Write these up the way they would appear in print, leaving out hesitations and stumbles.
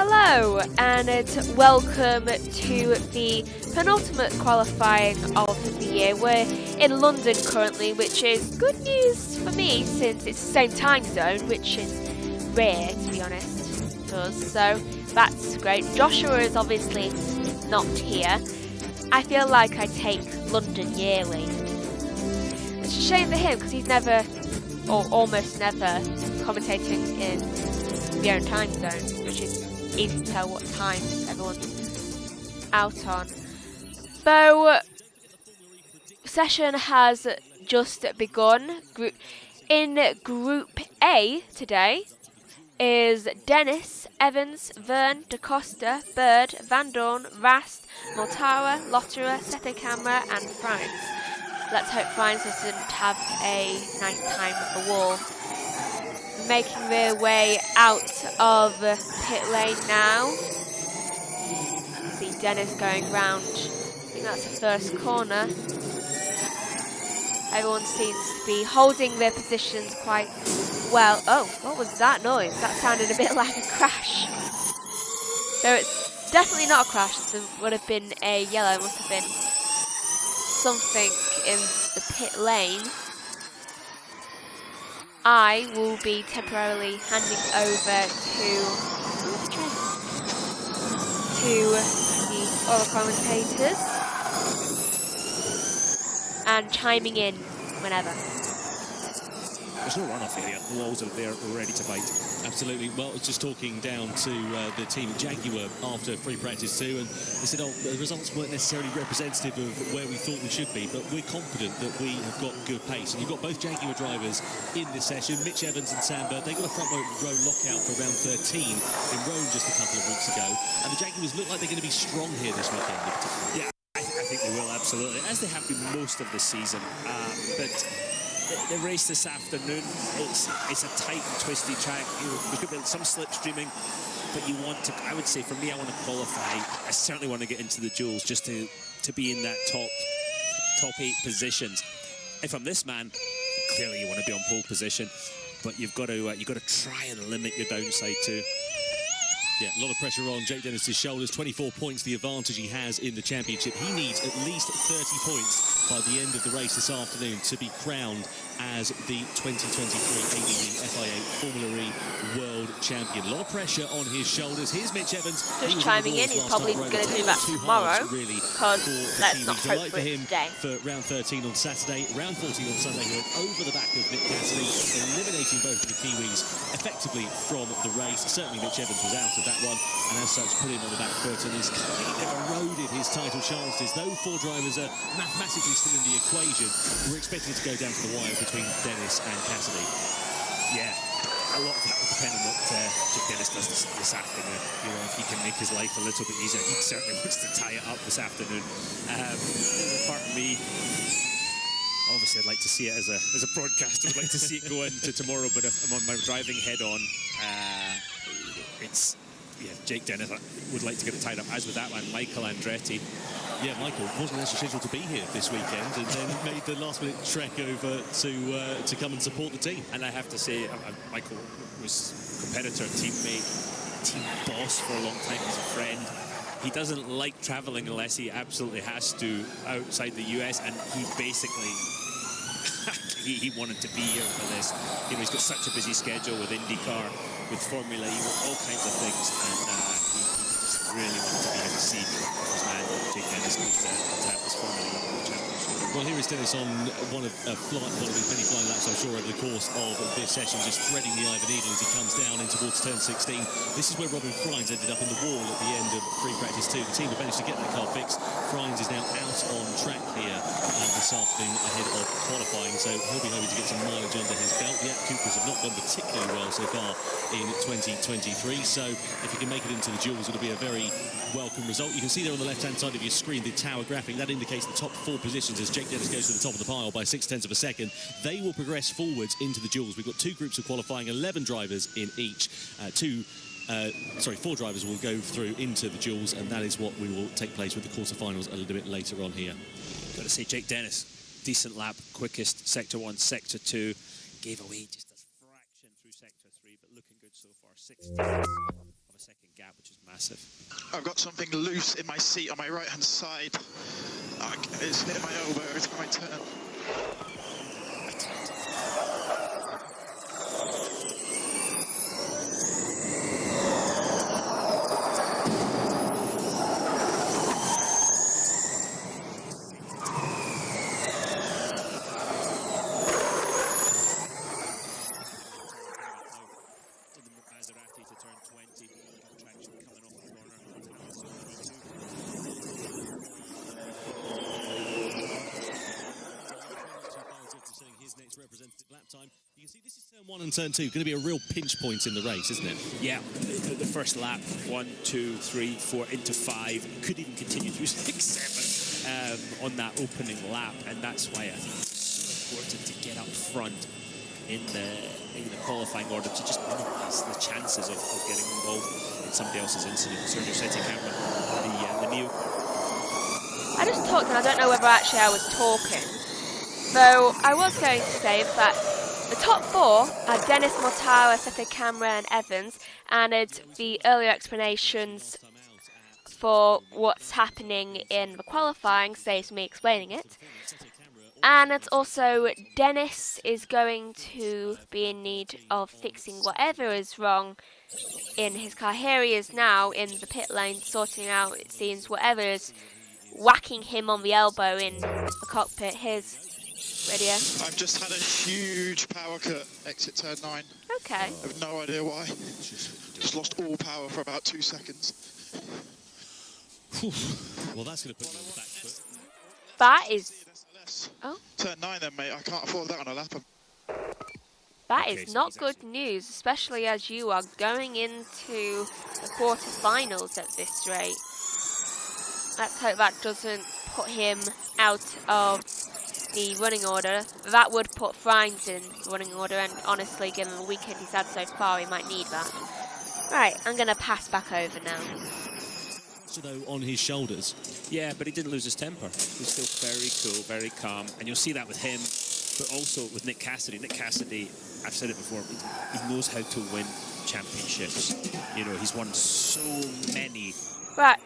Hello and welcome to the penultimate qualifying of the year. We're in London currently, which is good news for me since it's the same time zone, which is rare to be honest for us, so that's great. Joshua is obviously not here. I feel like I take London yearly. It's a shame for him because he's never, or almost never, commentating in the own time zone, which is easy to tell what time everyone's out on. So, session has just begun. In Group A today is Dennis, Evans, Vern, DaCosta, Bird, Van Dorn, Rast, Mortara, Lotterer, Setecamera and Franz. Let's hope Franz doesn't have a nice time with the wall. Making their way out of pit lane now. See Dennis going round. I think that's the first corner. Everyone seems to be holding their positions quite well. Oh, what was that noise? That sounded a bit like a crash. So it's definitely not a crash. It would have been a yellow. It must have been something in the pit lane. I will be temporarily handing over to the other commentators and chiming in whenever. There's no runoff area. The walls are there, ready to bite. Absolutely. Well, I was just talking down to the team at Jaguar after free practice 2, and they said, oh, the results weren't necessarily representative of where we thought we should be, but we're confident that we have got good pace. And you've got both Jaguar drivers in this session, Mitch Evans and Sam Bird. They got a front row lockout for around 13 in Rome just a couple of weeks ago, and the Jaguars look like they're going to be strong here this weekend. Yeah, I think they will, absolutely, as they have been most of the season. But the race this afternoon, it's a tight and twisty track. There could be some slipstreaming, but you want to, I would say for me, I want to qualify. I certainly want to get into the duels just to be in that top 8 positions. If I'm this man, clearly you want to be on pole position, but you've got to try and limit your downside too. Yeah, a lot of pressure on Jake Dennis's shoulders. 24 points, the advantage he has in the championship. He needs at least 30 points by the end of the race this afternoon to be crowned as the 2023 ABB FIA Formula E World Champion. A lot of pressure on his shoulders. Here's Mitch Evans. Just chiming in, he's probably going to do that tomorrow, because let's not hope for it today. For round 13 on Saturday, round 14 on Sunday, he went over the back of Nick Cassidy, eliminating both of the Kiwis effectively from the race. Certainly Mitch Evans was out of that one, and as such put him on the back foot and has kind of eroded his title chances. Though 4 drivers are mathematically still in the equation, we're expecting it to go down to the wire between Dennis and Cassidy. Yeah, a lot of that will depend on what Jake Dennis does this afternoon. You know, if he can make his life a little bit easier, he certainly wants to tie it up this afternoon. There's a part of me, obviously I'd like to see it as a broadcaster, I'd like to see it go into tomorrow, but if I'm on my driving head on, Jake Dennis would like to get it tied up, as with that one, Michael Andretti. Yeah, Michael wasn't actually scheduled to be here this weekend, and then made the last-minute trek over to come and support the team. And I have to say, Michael was competitor, teammate, team boss for a long time. He's a friend. He doesn't like traveling unless he absolutely has to outside the US, and he basically he wanted to be here for this. You know, he's got such a busy schedule with IndyCar, with Formula E, with all kinds of things, and he just really wanted to be here to see his man Jake Dennis tap this Formula E World Championship. Well, here is Dennis on one of his many flying laps, I'm sure, over the course of this session, just threading the eye of a needle as he comes down in towards turn 16. This is where Robin Frines ended up in the wall at the end of free practice 2. The team have managed to get that car fixed. Frines is now out on track here this afternoon ahead of qualifying, so he'll be hoping to get some mileage under his belt. The Coopers have not done particularly well so far in 2023, so if he can make it into the duels, it'll be a very welcome result. You can see there on the left-hand side of your screen the tower graphic. That indicates the top 4 positions as Jake Dennis goes to the top of the pile by 0.6 of a second. They will progress forwards into the duels. We've got 2 groups of qualifying, 11 drivers in each. 4 drivers will go through into the duels, and that is what we will take place with the quarterfinals a little bit later on here. Got to say, Jake Dennis, decent lap, quickest sector 1, sector 2, gave away just a fraction through sector 3, but looking good so far. 6 tenths of a second gap, which is massive. I've got something loose in my seat on my right-hand side. It's near my elbow every time I turn. Representative lap time. You can see this is turn 1 and turn 2. Going to be a real pinch point in the race, isn't it? Yeah, the first lap, 1, 2, 3, 4 into 5, could even continue through 6, 7 on that opening lap, and that's why I think it's so important to get up front in the qualifying order to just minimise the chances of getting involved in somebody else's incident. So you're setting camera, the Neo. I just talked and I don't know whether actually I was talking. So I was going to say that the top 4 are Dennis, Mortara, Sete Camera and Evans, and the earlier explanations for what's happening in the qualifying saves me explaining it. And it's also Dennis is going to be in need of fixing whatever is wrong in his car. Here he is now in the pit lane sorting out, it seems, whatever is whacking him on the elbow in the cockpit. Here's radio. I've just had a huge power cut, exit turn 9. Okay. I have no idea why. Just lost all power for about 2 seconds. Well, that's going to put you on the back foot. That is... Oh. Turn 9 then, mate. I can't afford that on a lap. That is not good news, especially as you are going into the quarterfinals at this rate. Let's hope that doesn't put him out of the running order. That would put Frines in the running order, and honestly, given the weekend he's had so far, he might need that. Right, I'm going to pass back over now. Though on his shoulders. Yeah, but he didn't lose his temper. He's still very cool, very calm, and you'll see that with him, but also with Nick Cassidy. Nick Cassidy, I've said it before, he knows how to win championships. You know, he's won so many. Right.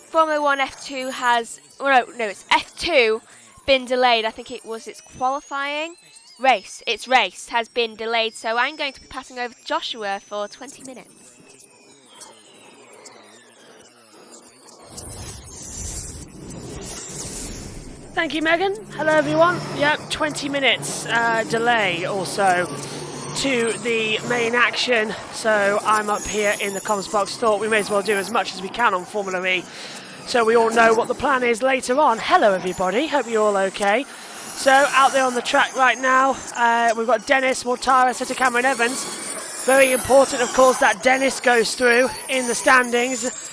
Formula 1 F2 has, oh no, it's F2 been delayed. I think its qualifying. Its race has been delayed, so I'm going to be passing over to Joshua for 20 minutes. Thank you, Megan. Hello, everyone. Yep, 20 minutes delay or so to the main action, so I'm up here in the comms box. Thought we may as well do as much as we can on Formula E, so we all know what the plan is later on. Hello, everybody. Hope you're all okay. So, out there on the track right now, we've got Dennis, Mortara, Sete Camera and Evans. Very important, of course, that Dennis goes through in the standings.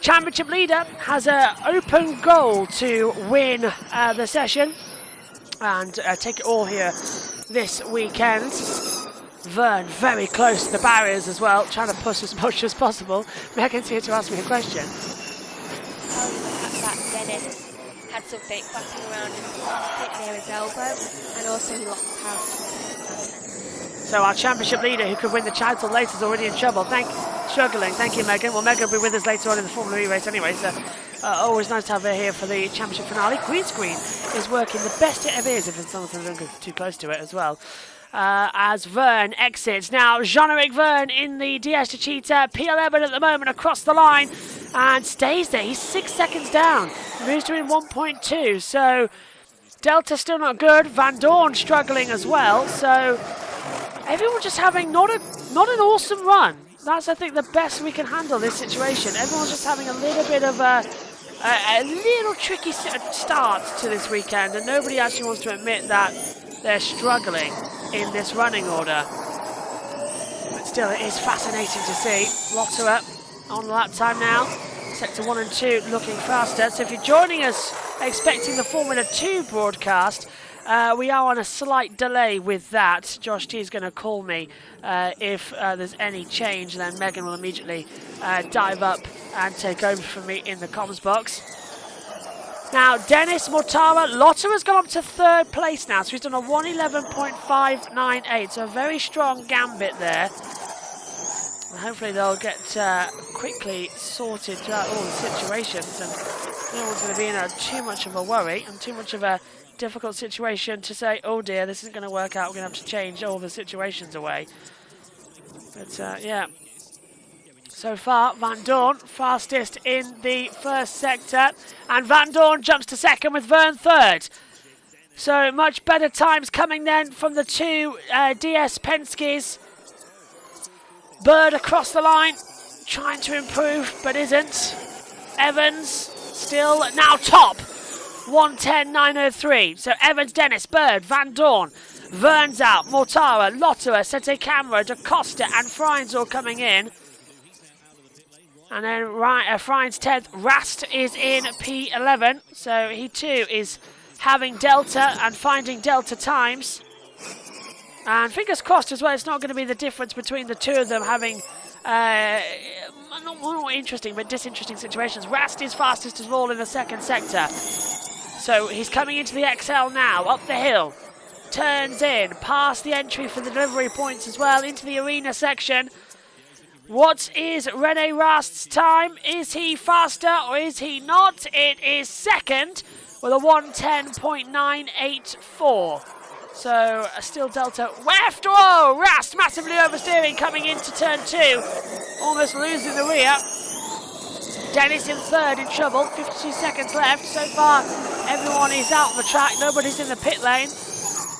Championship leader has an open goal to win the session and take it all here this weekend. Vern very close to the barriers as well, trying to push as much as possible. Megan's here to ask me a question. That Dennis had something flapping around in the cockpit near his elbow, and also he lost power. So our championship leader, who could win the title later, is already in trouble. Struggling. Thank you, Megan. Well, Megan will be with us later on in the Formula E race anyway, so always nice to have her here for the championship finale. Green screen is working the best it ever is, if someone doesn't go too close to it as well. As Vern exits. Now, Jean-Eric Vern in the DS to Cheetah. P11 at the moment across the line and stays there. He's 6 seconds down. Moves to in 1.2. So, Delta still not good. Van Dorn struggling as well. So, everyone just having not an awesome run. That's, I think, the best we can handle this situation. Everyone's just having a little bit of a little tricky start to this weekend, and nobody actually wants to admit that they're struggling in this running order. But still, it is fascinating to see. Lotterer on lap time now. Sector 1 and 2 looking faster. So if you're joining us expecting the Formula 2 broadcast, we are on a slight delay with that. Josh T is going to call me if there's any change, then Megan will immediately dive up and take over from me in the comms box. Now, Dennis Mortara, Lotterer's gone up to 3rd place now, so he's done a 1:11.598, so a very strong gambit there. And hopefully they'll get quickly sorted throughout all the situations, and no one's going to be in too much of a worry and too much of a difficult situation to say, oh dear, this isn't going to work out, we're going to have to change all the situations away. But yeah, so far Van Dorn fastest in the first sector, and Van Dorn jumps to second with Vern third. So much better times coming then from the two DS Penske's. Bird across the line, trying to improve, but isn't. Evans still now top, 1:10.903. So Evans, Dennis, Bird, Van Dorn, Vern's out, Mortara, Lotterer, Sete Camera, Da Costa, and Frines all coming in. And then Frines 10th, Rast is in P11, so he too is having Delta and finding Delta times. And fingers crossed as well, it's not going to be the difference between the two of them having not more interesting but disinteresting situations. Rast is fastest of all in the second sector. So he's coming into the XL now, up the hill. Turns in, past the entry for the delivery points as well, into the arena section. What is Rene Rast's time? Is he faster or is he not? It is second with a 1:10.984. So still Delta left. Whoa, Rast massively oversteering coming into turn 2. Almost losing the rear. Dennis in third in trouble, 52 seconds left. So far everyone is out on the track, nobody's in the pit lane.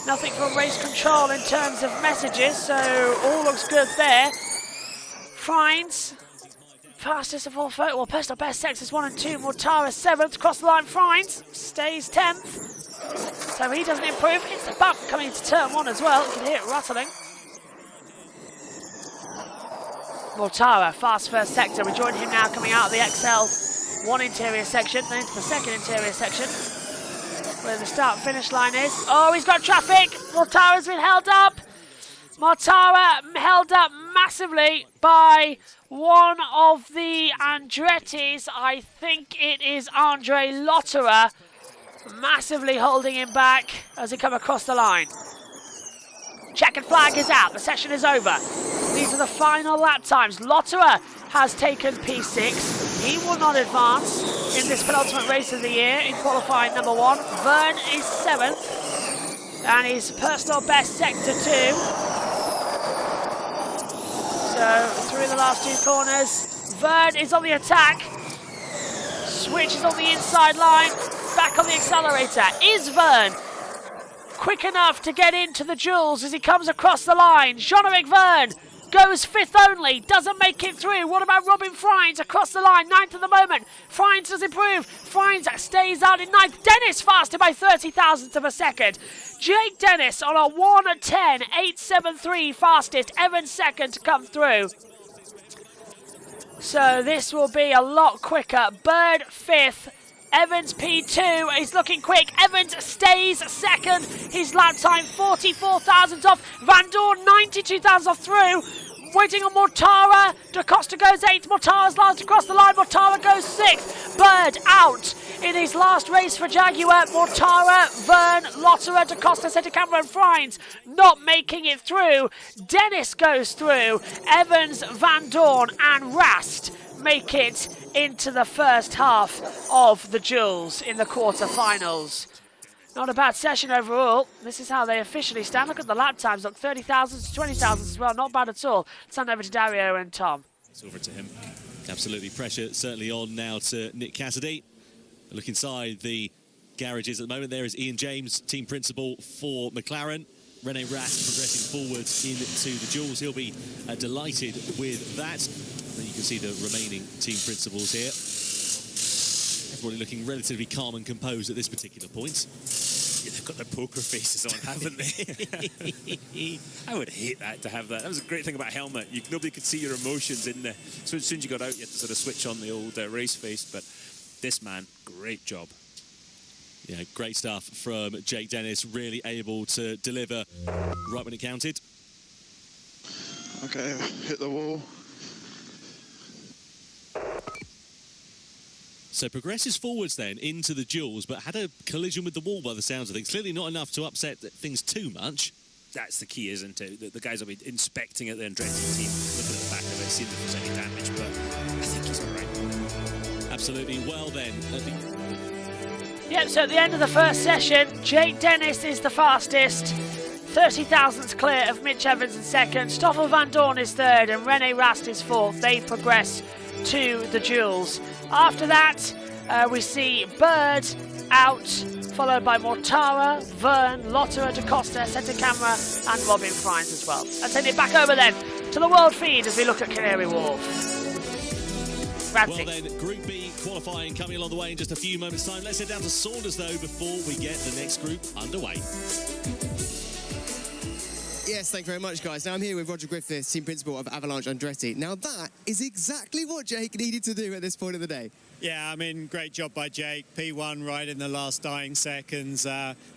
Nothing from race control in terms of messages, so all looks good there. Frines, fastest of all, well, personal best sectors 1 and 2. Mortara 7th, across the line. Frines stays 10th. So he doesn't improve. Hits the bump coming into turn 1 as well. You can hear it rattling. Mortara, fast first sector. We join him now coming out of the XL1 interior section, then into the second interior section, where the start-finish line is. Oh, he's got traffic. Mortara's been held up. Mortara held up massively by one of the Andretti's. I think it is Andre Lotterer, massively holding him back as he come across the line. Checkered flag is out. The session is over. These are the final lap times. Lotterer has taken P6. He will not advance in this penultimate race of the year in qualifying number 1. Vern is 7th. And his personal best sector 2. So through the last 2 corners, Vern is on the attack. Switch is on the inside line. Back on the accelerator. Is Vern quick enough to get into the duels as he comes across the line? Jean-Eric Vern goes 5th only, doesn't make it through. What about Robin Frines across the line, 9th at the moment? Frines does improve. Frines stays out in 9th. Dennis faster by 30 thousandths of a second. Jake Dennis on a 1:10.873 fastest. Evans second to come through. So this will be a lot quicker. Bird 5th. Evans P2 is looking quick. Evans stays second. His lap time 44 thousandths off. Van Dorn 92 thousandths off through. Waiting on Mortara. Da Costa goes 8th. Mortara's last across the line. Mortara goes 6th. Bird out in his last race for Jaguar. Mortara, Vern, Lotterer, Da Costa, Sete Camera and Frines not making it through. Dennis goes through. Evans, Van Dorn and Rast make it into the first half of the duels in the quarter-finals. Not a bad session overall. This is how they officially stand. Look at the lap times. Look, 30 thousandths to 20 thousandths as well. Not bad at all. Let's hand over to Dario and Tom. It's over to him. Absolutely. Pressure certainly on now to Nick Cassidy. Look inside the garages at the moment. There is Ian James, team principal for McLaren. Rene Rast progressing forwards into the duels. He'll be delighted with that. And you can see the remaining team principals here. Everybody looking relatively calm and composed at this particular point. Yeah, they've got their poker faces on, haven't they? I would hate that, to have that. That was a great thing about helmet. Nobody could see your emotions in there. So as soon as you got out, you had to sort of switch on the old race face. But this man, great job. Yeah, great stuff from Jake Dennis. Really able to deliver right when it counted. Okay, hit the wall. So progresses forwards then into the duels, but had a collision with the wall by the sounds of things. Clearly not enough to upset things too much. That's the key, isn't it? The guys will be inspecting at the Andretti team, looking at the back of Let's see if there's any damage, but I think he's all right. Absolutely. Well then, Yep, so at the end of the first session, Jake Dennis is the fastest. 30 thousandths clear of Mitch Evans in second. Stoffel Van Dorn is third and Rene Rast is fourth. They progress to the duels. After that, we see Bird out, followed by Mortara, Vern, Lotterer, DaCosta, Centre Camera, and Robin Frines as well. And send it back over then to the world feed as we look at Canary Wharf. well then, Group B qualifying coming along the way in just a few moments' time. Let's head down to Saunders, though, before we get the next group underway. Yes, thank you very much, guys. Now I'm here with Roger Griffiths, team principal of Avalanche Andretti. Now that is exactly what Jake needed to do at this point of the day. Yeah, I mean, great job by Jake. P1 right in the last dying seconds.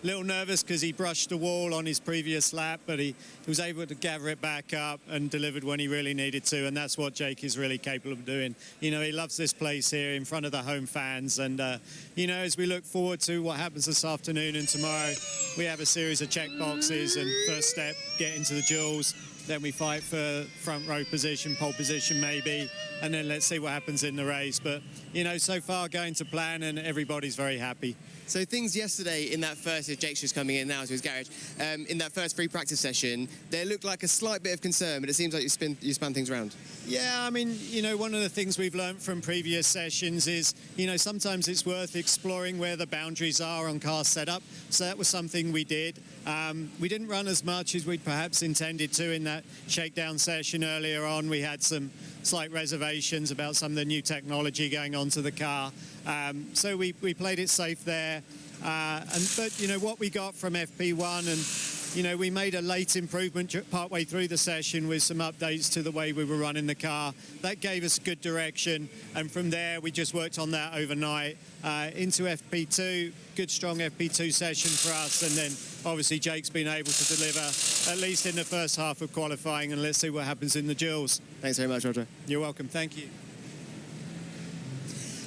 Little nervous because he brushed the wall on his previous lap, but he was able to gather it back up and delivered when he really needed to, and that's what Jake is really capable of doing. You know, he loves this place here in front of the home fans, and, you know, as we look forward to what happens this afternoon and tomorrow, we have a series of check boxes, and first step, get into the duels. Then we fight for front row position, pole position maybe, and then let's see what happens in the race. But, you know, so far going to plan and everybody's very happy. So things yesterday in that first, Jake's just coming in now to his garage, in that first free practice session, there looked like a slight bit of concern, but it seems like you spun things around. Yeah, I mean, you know, one of the things we've learned from previous sessions is, you know, sometimes it's worth exploring where the boundaries are on car setup. So that was something we did. We didn't run as much as we'd perhaps intended to in that shakedown session earlier on. We had some slight reservations about some of the new technology going onto the car. So we played it safe there. But, you know, what we got from FP1 and, you know, we made a late improvement partway through the session with some updates to the way we were running the car. That gave us good direction. And from there, we just worked on that overnight into FP2. Good, strong FP2 session for us. And then, obviously, Jake's been able to deliver, at least in the first half of qualifying. And let's see what happens in the duels. Thanks very much, Roger. You're welcome. Thank you.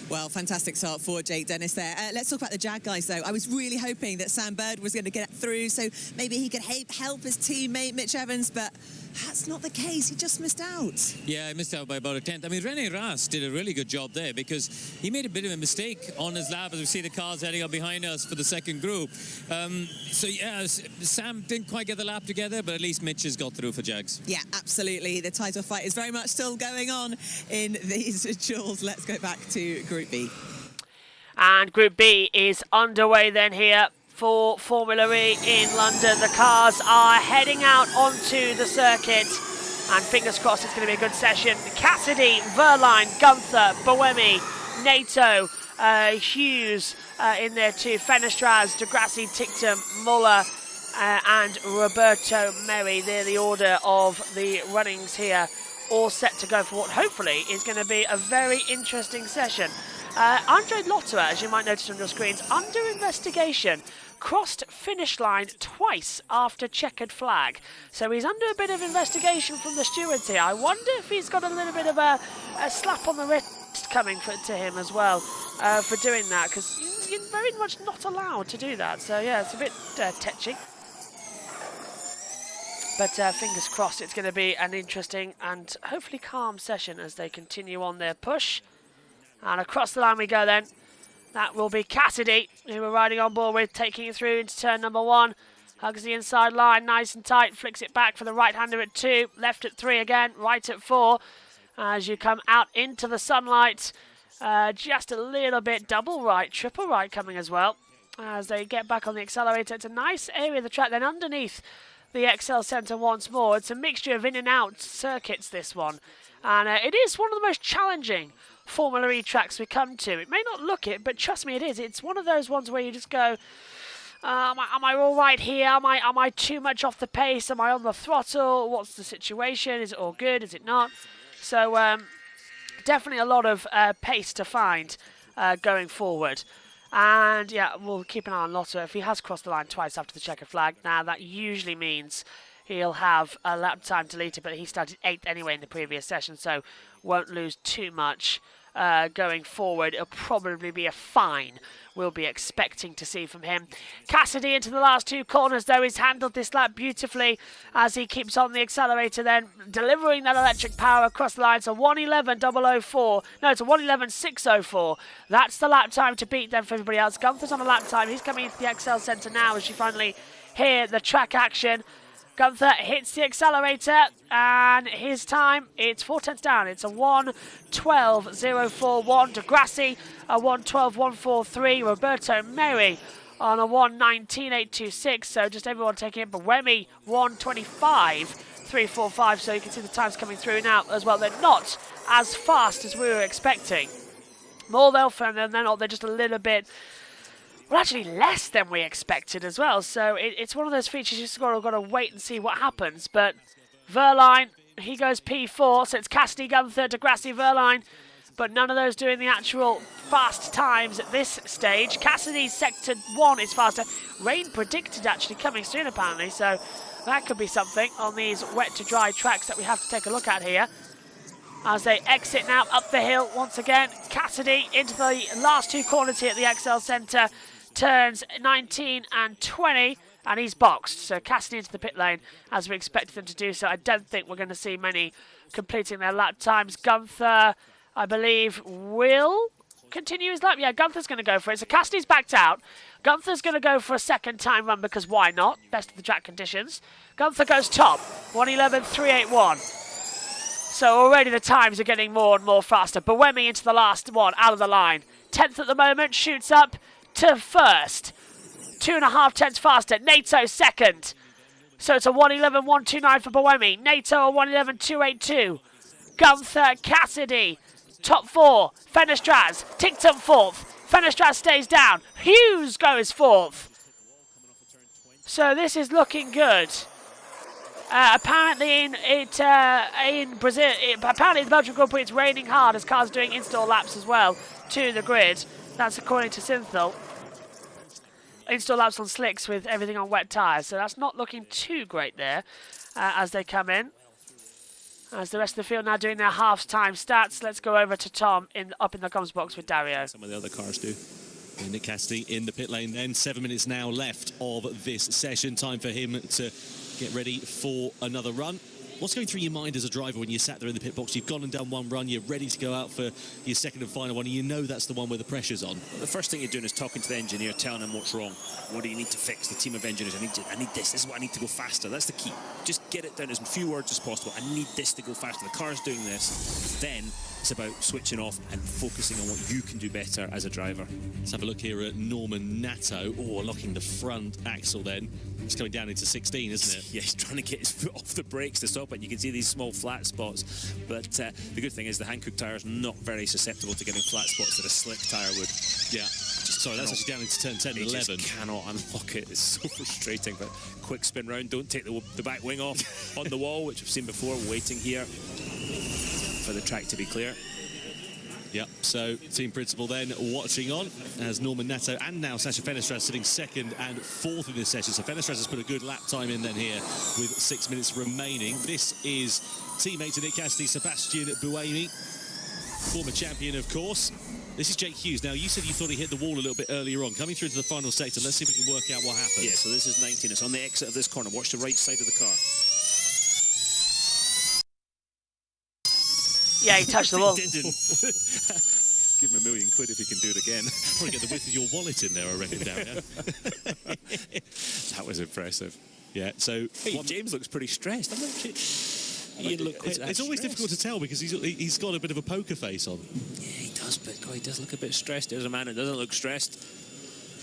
Well, fantastic start for Jake Dennis there. Let's talk about the Jag guys, though. I was really hoping that Sam Bird was going to get through, so maybe he could help his teammate Mitch Evans, but that's not the case. He just missed out. Yeah, I missed out by about a tenth. I mean, Rene Rast did a really good job there because he made a bit of a mistake on his lap as we see the cars heading up behind us for the second group. So, yeah, Sam didn't quite get the lap together, but at least Mitch has got through for Jags. Yeah, absolutely. The title fight is very much still going on in these duels. Let's go back to Group B. And Group B is underway then here for Formula E in London. The cars are heading out onto the circuit, and fingers crossed it's going to be a good session. Cassidy, Verline, Gunther, Boemi, NATO, Hughes in there too, Fenestraz, Degrassi, Tictum, Muller, and Roberto Merri. They're the order of the runnings here, all set to go for what hopefully is going to be a very interesting session. Andre Lotterer, as you might notice on your screens, under investigation, crossed finish line twice after checkered flag. So he's under a bit of investigation from the stewards here. I wonder if he's got a little bit of a slap on the wrist coming to him as well for doing that, because you're very much not allowed to do that. So yeah, it's a bit tetchy. But fingers crossed it's going to be an interesting and hopefully calm session as they continue on their push. And across the line we go then. That will be Cassidy, who we're riding on board with, taking it through into turn number 1. Hugs the inside line, nice and tight, flicks it back for the right-hander at 2, left at 3 again, right at 4. As you come out into the sunlight, just a little bit double right, triple right coming as well. As they get back on the accelerator, it's a nice area of the track. Then underneath the XL Centre once more, it's a mixture of in and out circuits, this one. And it is one of the most challenging Formula E tracks we come to. It may not look it, but trust me, it is. It's one of those ones where you just go, am I all right here? Am I too much off the pace? Am I on the throttle? What's the situation? Is it all good? Is it not? So definitely a lot of pace to find going forward. And yeah, we'll keep an eye on Lotto. If he has crossed the line twice after the checkered flag, now that usually means he'll have a lap time deleted, but he started 8th anyway in the previous session, so won't lose too much going forward. It'll probably be a fine we'll be expecting to see from him. Cassidy into the last two corners, though. He's handled this lap beautifully as he keeps on the accelerator, then delivering that electric power across the line. So 1:11.004. No, it's a 1:11.604. That's the lap time to beat them for everybody else. Gunther's on a lap time. He's coming into the XL Centre now as you finally hear the track action. Gunther hits the accelerator, and his time, it's 4/10 down. It's a 1:12.041. Degrassi, a 1:12.143. Roberto Meri on a 1:19.826. So just everyone taking it. Buemi, 1:25.345. So you can see the times coming through now as well. They're not as fast as we were expecting. More they'll firm than they're not. They're just a little bit... well, actually less than we expected as well. So it's one of those features you just got to wait and see what happens. But Verline, he goes P4, so it's Cassidy, Gunther, Degrassi, Verline. But none of those doing the actual fast times at this stage. Cassidy's Sector 1 is faster. Rain predicted actually coming soon apparently. So that could be something on these wet to dry tracks that we have to take a look at here. As they exit now up the hill once again. Cassidy into the last two corners here at the XL Centre. Turns 19 and 20, and he's boxed. So Cassidy into the pit lane as we expected them to do so. I don't think we're going to see many completing their lap times. Gunther, I believe, will continue his lap. Yeah, Gunther's going to go for it. So Cassidy's backed out. Gunther's going to go for a second time run because why not? Best of the track conditions. Gunther goes top, 1:11.381. So already the times are getting more and more faster. Buemi into the last one, out of the line. 10th at the moment, shoots up to first. 2.5 tenths faster. Nato second. So it's a 1:11.129 for Buemi. Nato a 1:11.282. Gunther, Cassidy, top four. Fenestraz, Tickton fourth. Fenestraz stays down. Hughes goes fourth. So this is looking good. Apparently in Brazil, apparently in the Belgian Grand Prix, it's raining hard as cars doing install laps as well to the grid. That's according to Synthel. Install laps on slicks with everything on wet tyres. So that's not looking too great there as they come in. As the rest of the field now doing their half-time stats. Let's go over to Tom up in the comms box with Dario. Some of the other cars do. And Nick Cassidy in the pit lane then. 7 minutes now left of this session. Time for him to get ready for another run. What's going through your mind as a driver when you sat there in the pit box? You've gone and done one run, you're ready to go out for your second and final one, and you know that's the one where the pressure's on. The first thing you're doing is talking to the engineer, telling him what's wrong. What do you need to fix? The team of engineers, I need this is what I need to go faster. That's the key. Just get it down as few words as possible. I need this to go faster. The car's doing this. Then it's about switching off and focusing on what you can do better as a driver. Let's have a look here at Norman Nato. Oh, locking the front axle then. It's going down into 16, isn't it? Yeah, he's trying to get his foot off the brakes to stop it. You can see these small flat spots. But the good thing is the Hankook tyre is not very susceptible to getting flat spots that a slick tyre would. Yeah. Sorry, that's actually down into turn 10 and 11. Just cannot unlock it. It's so frustrating. But quick spin round. Don't take the back wing off on the wall, which we've seen before. Waiting here for the track to be clear. Yep, so team principal then watching on as Norman Nato and now Sasha Fenestraz sitting second and fourth in this session. So Fenestraz has put a good lap time in then here with 6 minutes remaining. This is teammate to Nick Cassidy, Sebastian Buemi, former champion, of course. This is Jake Hughes. Now, you said you thought he hit the wall a little bit earlier on. Coming through to the final sector, let's see if we can work out what happened. Yeah, so this is 19. It's on the exit of this corner. Watch the right side of the car. Yeah, he touched the wall. He didn't. Give him £1 million if he can do it again. Probably get the width of your wallet in there, I reckon, Dario. That was impressive. Yeah, so... Hey, James looks pretty stressed. It's always difficult to tell because he's got a bit of a poker face on. Yeah, he does, but God, he does look a bit stressed. There's a man who doesn't look stressed.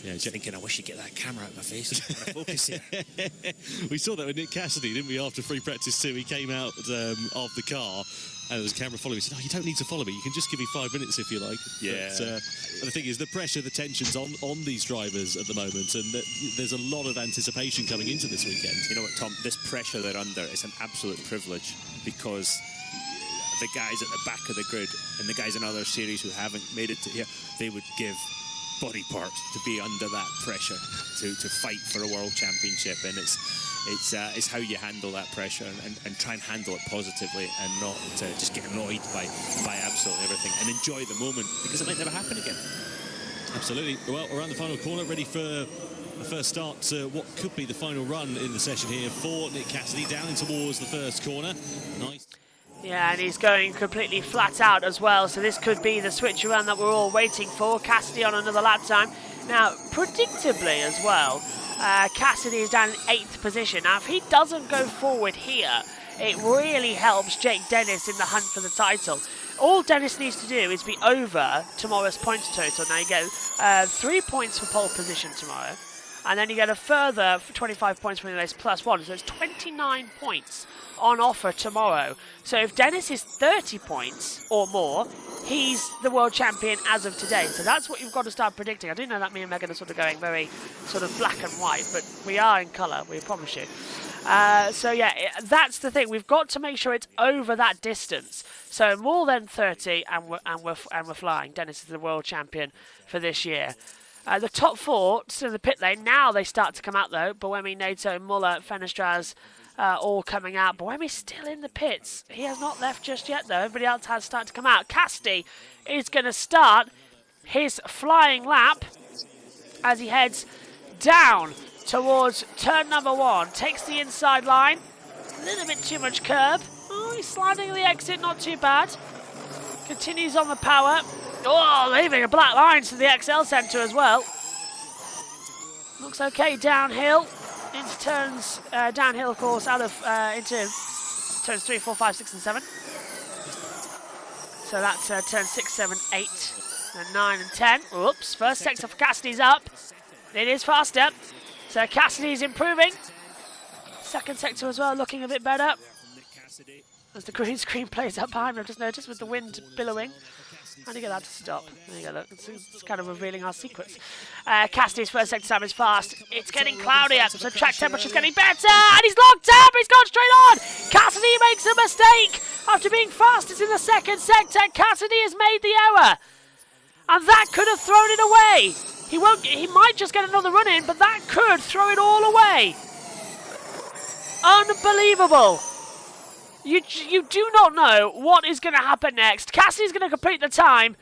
Yeah, he's thinking, I wish you'd get that camera out of my face. I'm gonna focus here. We saw that with Nick Cassidy, didn't we, after free practice 2? He came out of the car and there was a camera following him. He said, "Oh, you don't need to follow me. You can just give me 5 minutes if you like." Yeah. But the thing is, the pressure, the tension's on these drivers at the moment, and there's a lot of anticipation coming into this weekend. You know what, Tom? This pressure they're under is an absolute privilege because the guys at the back of the grid and the guys in other series who haven't made it to here, they would give body part to be under that pressure to fight for a world championship, and it's how you handle that pressure and try and handle it positively and not just get annoyed by absolutely everything and enjoy the moment, because it might never happen again. Absolutely. Well, around the final corner, ready for the first start to what could be the final run in the session here for Nick Cassidy, down in towards the first corner. Nice. Yeah, and he's going completely flat out as well, so this could be the switch around that we're all waiting for. Cassidy on another lap time. Now, predictably as well, Cassidy is down in 8th position. Now, if he doesn't go forward here, it really helps Jake Dennis in the hunt for the title. All Dennis needs to do is be over tomorrow's points total. Now, you get 3 points for pole position tomorrow, and then you get a further 25 points for the race plus 1, so it's 29 points on offer tomorrow. So if Dennis is 30 points or more, he's the world champion as of today. So that's what you've got to start predicting. I do know that me and Megan are sort of going very sort of black and white, but we are in colour, we promise you. So yeah, that's the thing. We've got to make sure it's over that distance. So more than 30, and we're flying. Dennis is the world champion for this year. The top 4 still in the pit lane. Now they start to come out though. Buemi, Nato, Muller, Fenestraz, all coming out. Buemi's still in the pits. He has not left just yet, though. Everybody else has started to come out. Cassidy is going to start his flying lap as he heads down towards turn number 1. Takes the inside line. A little bit too much curb. Oh, he's sliding the exit, not too bad. Continues on the power. Oh, leaving a black line to the XL centre as well. Looks okay downhill. Into turns, downhill, of course, into turns 3, 4, 5, 6, and 7. So that's turn 6, 7, 8, and 9, and 10. Oops, first sector for Cassidy's up. It is faster. So Cassidy's improving. Second sector as well, looking a bit better. As the green screen plays up behind me, I've just noticed with the wind billowing. How do you get that to stop? There you go, look. It's kind of revealing our secrets. Cassidy's first sector time is fast. It's getting cloudier, so track temperature's getting better. And he's locked up, he's gone straight on. Cassidy makes a mistake. After being fastest in the second sector, Cassidy has made the error. And that could have thrown it away. He might just get another run in, but that could throw it all away. Unbelievable. You do not know what is going to happen next. Cassidy's going to complete the time,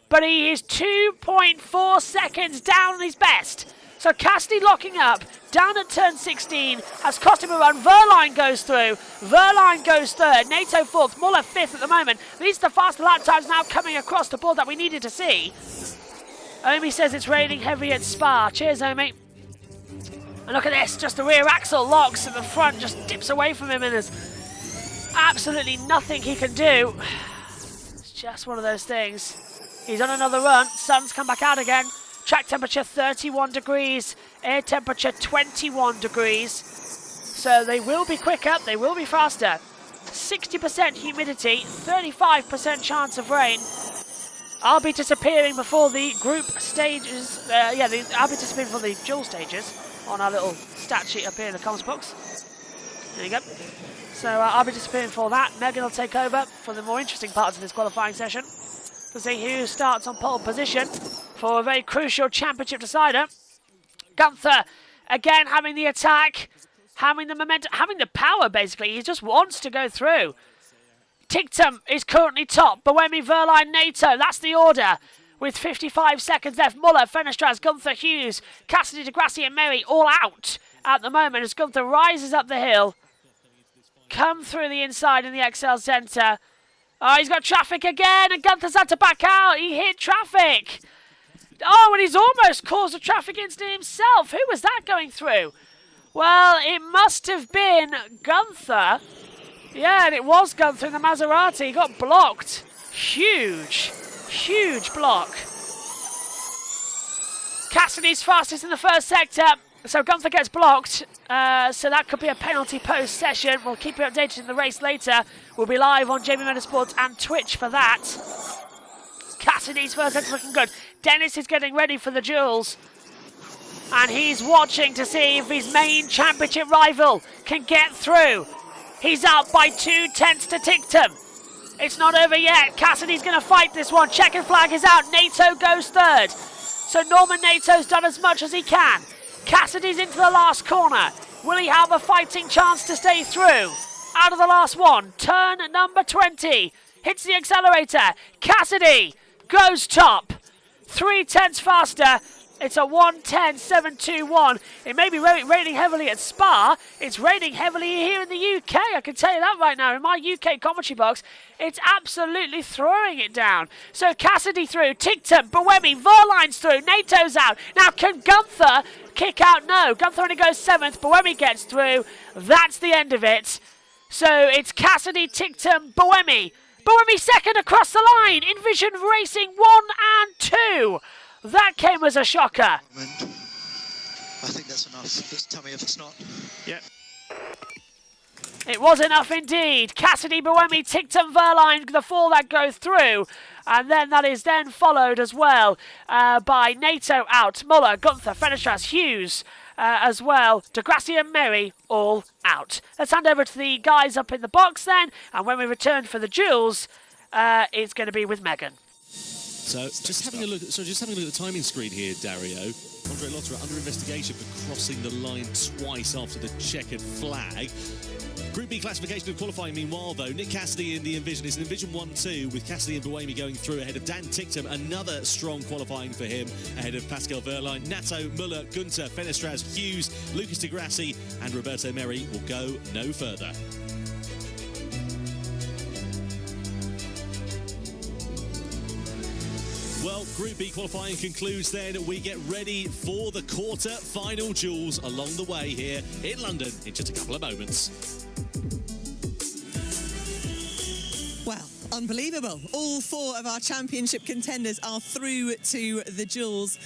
but he is 2.4 seconds down on his best. So Cassidy locking up, down at turn 16, has cost him a run. Verline goes through. Verline goes third. Nato 4th. Muller 5th at the moment. These are the faster lap times now coming across the board that we needed to see. Omi says it's raining heavy at Spa. Cheers, Omi. And look at this. Just the rear axle locks and the front just dips away from him, and there's absolutely nothing he can do. It's just one of those things. He's on another run. Sun's come back out again. Track temperature 31 degrees. Air temperature 21 degrees. So they will be quicker. They will be faster. 60% humidity. 35% chance of rain. I'll be disappearing before the group stages. I'll be disappearing before the dual stages on our little stat sheet up here in the comms box. There you go. So I'll be disappearing for that. Megan will take over for the more interesting parts of this qualifying session to see who starts on pole position for a very crucial championship decider. Gunther again having the attack, having the momentum, having the power basically. He just wants to go through. Tictum is currently top. Buemi, Verline, Nato. That's the order. With 55 seconds left, Muller, Fenestraz, Gunther, Hughes, Cassidy, DeGrassi and Merry all out at the moment as Gunther rises up the hill. Come through the inside in the XL centre. Oh, he's got traffic again, and Gunther's had to back out. He hit traffic. Oh, and he's almost caused a traffic incident himself. Who was that going through? Well, it must have been Gunther. Yeah, and it was Gunther in the Maserati. He got blocked. Huge block. Cassidy's fastest in the first sector. So Gunther gets blocked, so that could be a penalty post session. We'll keep you updated in the race later. We'll be live on JB Motorsports and Twitch for that. Cassidy's first sector's looking good. Dennis is getting ready for the duels. And he's watching to see if his main championship rival can get through. He's up by 2/10 to Tictum. It's not over yet. Cassidy's going to fight this one. Checkered flag is out. Nato goes third. So Norman Nato's done as much as he can. Cassidy's into the last corner. Will he have a fighting chance to stay through? Out of the last one, turn number 20. Hits the accelerator. Cassidy goes top. 3/10 faster. It's a 1:10.721. It may be raining heavily at Spa. It's raining heavily here in the UK. I can tell you that right now. In my UK commentary box, it's absolutely throwing it down. So Cassidy through, Tigton, Buemi, Verline's through, NATO's out. Now can Gunther kick out? No. Gunther only goes 7th. Buemi gets through. That's the end of it. So it's Cassidy, Tigton, Buemi. Buemi second across the line. Envision Racing 1 and 2. That came as a shocker. I think that's enough. Just tell me if it's not. Yep. It was enough indeed. Cassidy, Buemi, Tigton, Verline, the 4 that go through. And then that is then followed as well by NATO out. Muller, Gunther, Fenestras, Hughes as well. Degrassi and Merry all out. Let's hand over to the guys up in the box then. And when we return for the duels, it's going to be with Megan. So just having a look at the timing screen here, Dario. Andre Lotterer under investigation for crossing the line twice after the checkered flag. Group B classification of qualifying, meanwhile, though, Nick Cassidy in the Envision is an Envision 1-2 with Cassidy and Buemi going through ahead of Dan Tictum. Another strong qualifying for him ahead of Pascal Verline. Nato, Muller, Gunther, Fenestras, Hughes, Lucas Degrassi and Roberto Merri will go no further. Well, Group B qualifying concludes then. We get ready for the quarter-final duels along the way here in London in just a couple of moments. Well, unbelievable. All 4 of our championship contenders are through to the duels.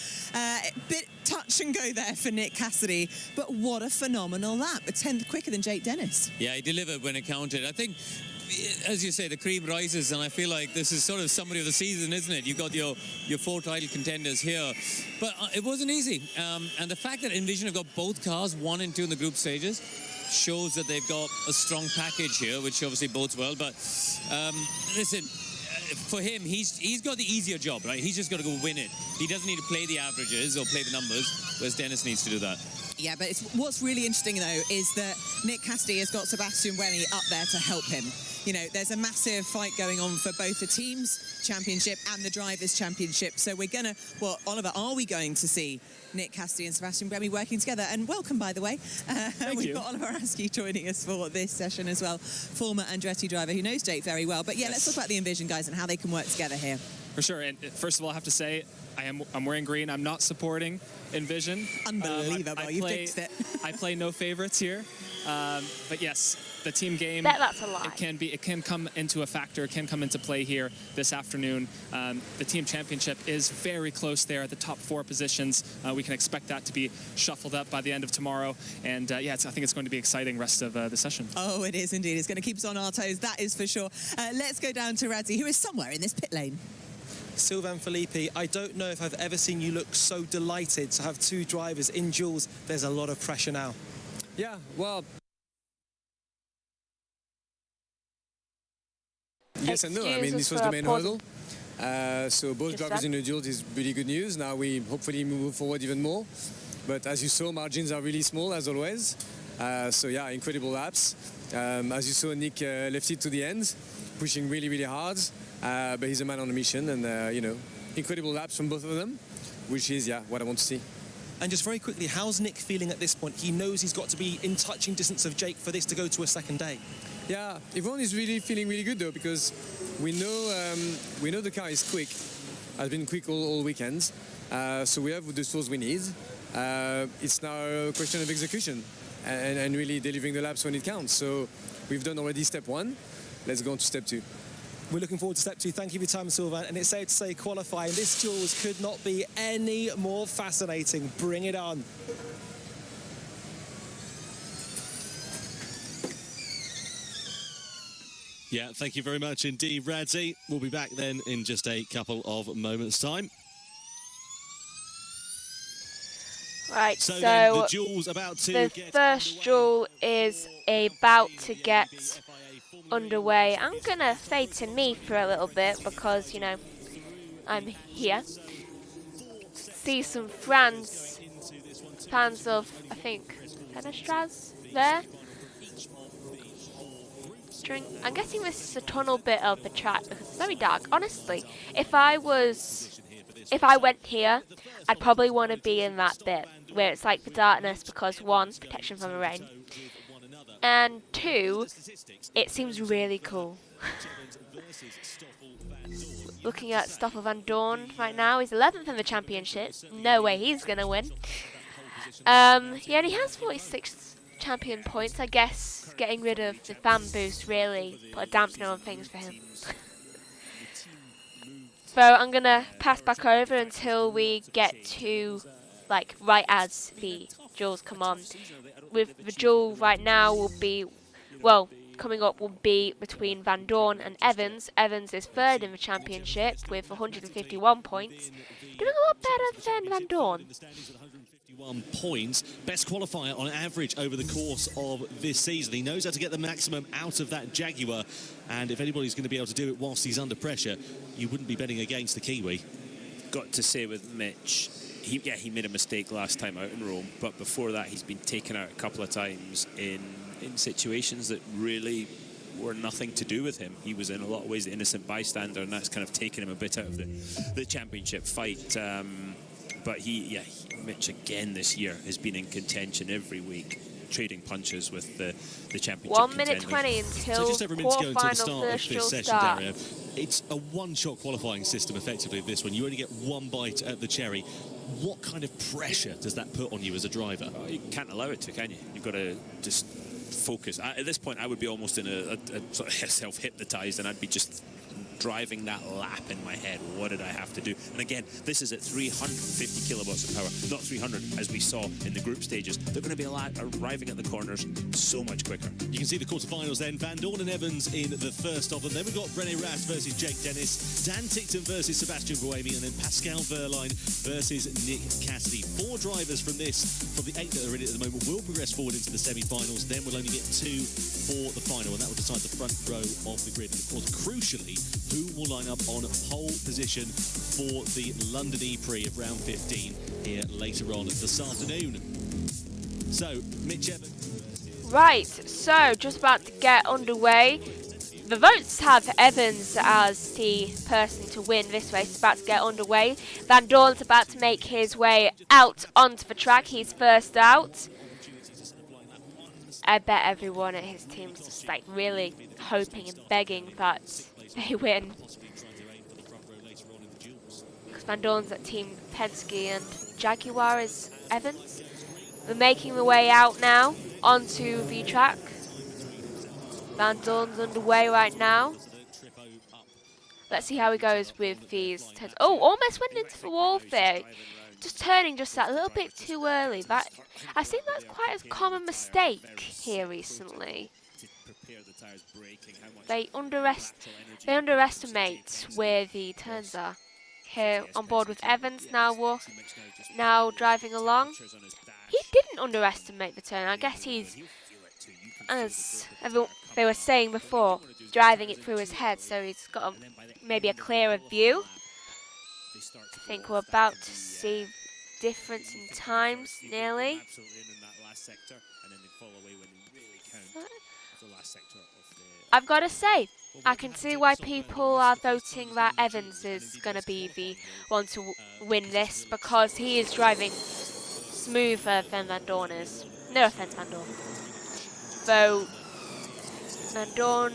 Bit touch and go there for Nick Cassidy, but what a phenomenal lap. A 10th quicker than Jake Dennis. Yeah, he delivered when it counted. I think, as you say, the cream rises, and I feel like this is sort of summary of the season, isn't it? You've got your 4 title contenders here. But it wasn't easy. And the fact that Envision have got both cars, 1 and 2 in the group stages, shows that they've got a strong package here, which obviously bodes well. But listen, for him, he's got the easier job, right? He's just got to go win it. He doesn't need to play the averages or play the numbers, whereas Dennis needs to do that. Yeah, but what's really interesting, though, is that Nick Cassidy has got Sebastian Buemi up there to help him. You know, there's a massive fight going on for both the team's championship and the drivers' championship. So we're going to, well, Oliver, are we going to see Nick Cassidy and Sebastian Buemi working together? And welcome, by the way. We've got Oliver Askew joining us for this session as well, former Andretti driver who knows Jake very well. But yeah, let's talk about the Envision guys and how they can work together here. For sure, and first of all, I have to say, I'm wearing green. I'm not supporting Envision. Unbelievable, you fixed it. I play no favorites here, but yes, the team game. That's a lie. It can come into a factor. It can come into play here this afternoon. The team championship is very close there at the top 4 positions. We can expect that to be shuffled up by the end of tomorrow, and yeah, I think it's going to be exciting rest of the session. Oh, it is indeed. It's going to keep us on our toes. That is for sure. Let's go down to Radzi, who is somewhere in this pit lane. Sylvain Filippi, I don't know if I've ever seen you look so delighted to have 2 drivers in duels. There's a lot of pressure now. Yeah, well, yes and no. I mean, this was the main hurdle. So both drivers in the duels is really good news. Now we hopefully move forward even more. But as you saw, margins are really small as always. So yeah, incredible laps. As you saw, Nick left it to the end, pushing really, really hard. But he's a man on a mission, and you know, incredible laps from both of them, which is what I want to see. And just very quickly, how's Nick feeling at this point? He knows he's got to be in touching distance of Jake for this to go to a second day. Yeah, everyone is really feeling really good though, because we know the car is quick, has been quick all weekend. So we have the tools we need. It's now a question of execution and really delivering the laps when it counts. So we've done already step 1. Let's go on to step 2. We're looking forward to step 2. Thank you for your time, Sylvain. And it's safe to say qualifying. This duels could not be any more fascinating. Bring it on. Yeah, thank you very much indeed, Radzi. We'll be back then in just a couple of moments' time. Right, so the duel's about to the first duel is about to get underway. I'm gonna fade to me for a little bit because, you know, I'm here. see some fans of, I think, Fenestras there. I'm guessing this is a tunnel bit of the track because it's very dark. Honestly, if I went here, I'd probably want to be in that bit where it's like the darkness because 1, protection from the rain, and 2, it seems really cool. Looking at Stoffel Van Dorn right now, he's 11th in the championship. No way he's gonna win. Yeah, and he has 46 champion points. I guess getting rid of the fan boost really put a dampener on things for him. So I'm gonna pass back over until we get to, like, right as the duels come on. With the duel right now will be, well, coming up will be between Van Dorn and Evans. Evans is 3rd in the championship with 151 points. Doing a lot better than Van Dorn. 1 points, best qualifier on average over the course of this season. He knows how to get the maximum out of that Jaguar, and if anybody's going to be able to do it whilst he's under pressure, you wouldn't be betting against the Kiwi. Got to say with Mitch, he made a mistake last time out in Rome, but before that he's been taken out a couple of times in situations that really were nothing to do with him. He was in a lot of ways the innocent bystander, and that's kind of taken him a bit out of the championship fight. But Mitch again this year has been in contention every week, trading punches with the championship 1 minute 20 until so just over a minute to go until the quarterfinal start of first this duel session, starts. Dario. It's a one-shot qualifying system, effectively, of this one. You only get one bite at the cherry. What kind of pressure does that put on you as a driver? Oh, you can't allow it to, can you? You've got to just focus. At this point, I would be almost in a sort of self-hypnotized, and I'd be just driving that lap in my head. What did I have to do? And again, this is at 350 kilowatts of power, not 300 as we saw in the group stages. They're going to be arriving at the corners so much quicker. You can see the quarterfinals then. Van Dorn and Evans in the first of them. Then we've got Brené Rast versus Jake Dennis, Dan Tickton versus Sebastian Buemi, and then Pascal Verline versus Nick Cassidy. 4 drivers from the 8 that are in it at the moment will progress forward into the semi-finals. Then we'll only get 2 for the final, and that will decide the front row of the grid. And of course, crucially, who will line up on pole position for the London E-Prix of round 15 here later on this afternoon. So, Mitch Evans. Right, so just about to get underway. The votes have Evans as the person to win this race. It's about to get underway. Van Dorn's about to make his way out onto the track. He's first out. I bet everyone at his team's just like really hoping and begging that they win. Because Van Dorn's at Team Penske and Jaguar is Evans. They're making the way out now onto the track. Van Dorn's underway right now. Let's see how he goes with these. Oh, almost went into the wall there. Just turning just that little bit too early. I think that's quite a common mistake here recently. They underestimate where the turns are. Here on board with Evans now driving along. He didn't underestimate the turn. I guess he's, as they were saying before, driving it through his head, so he's got maybe a clearer view. I think we're about to see difference in times nearly. I've got to say, I can see why people are voting that Evans is going to be the one to win this, because he is driving smoother than Van Dorn is. No offense, Van Dorn. So, Van Dorn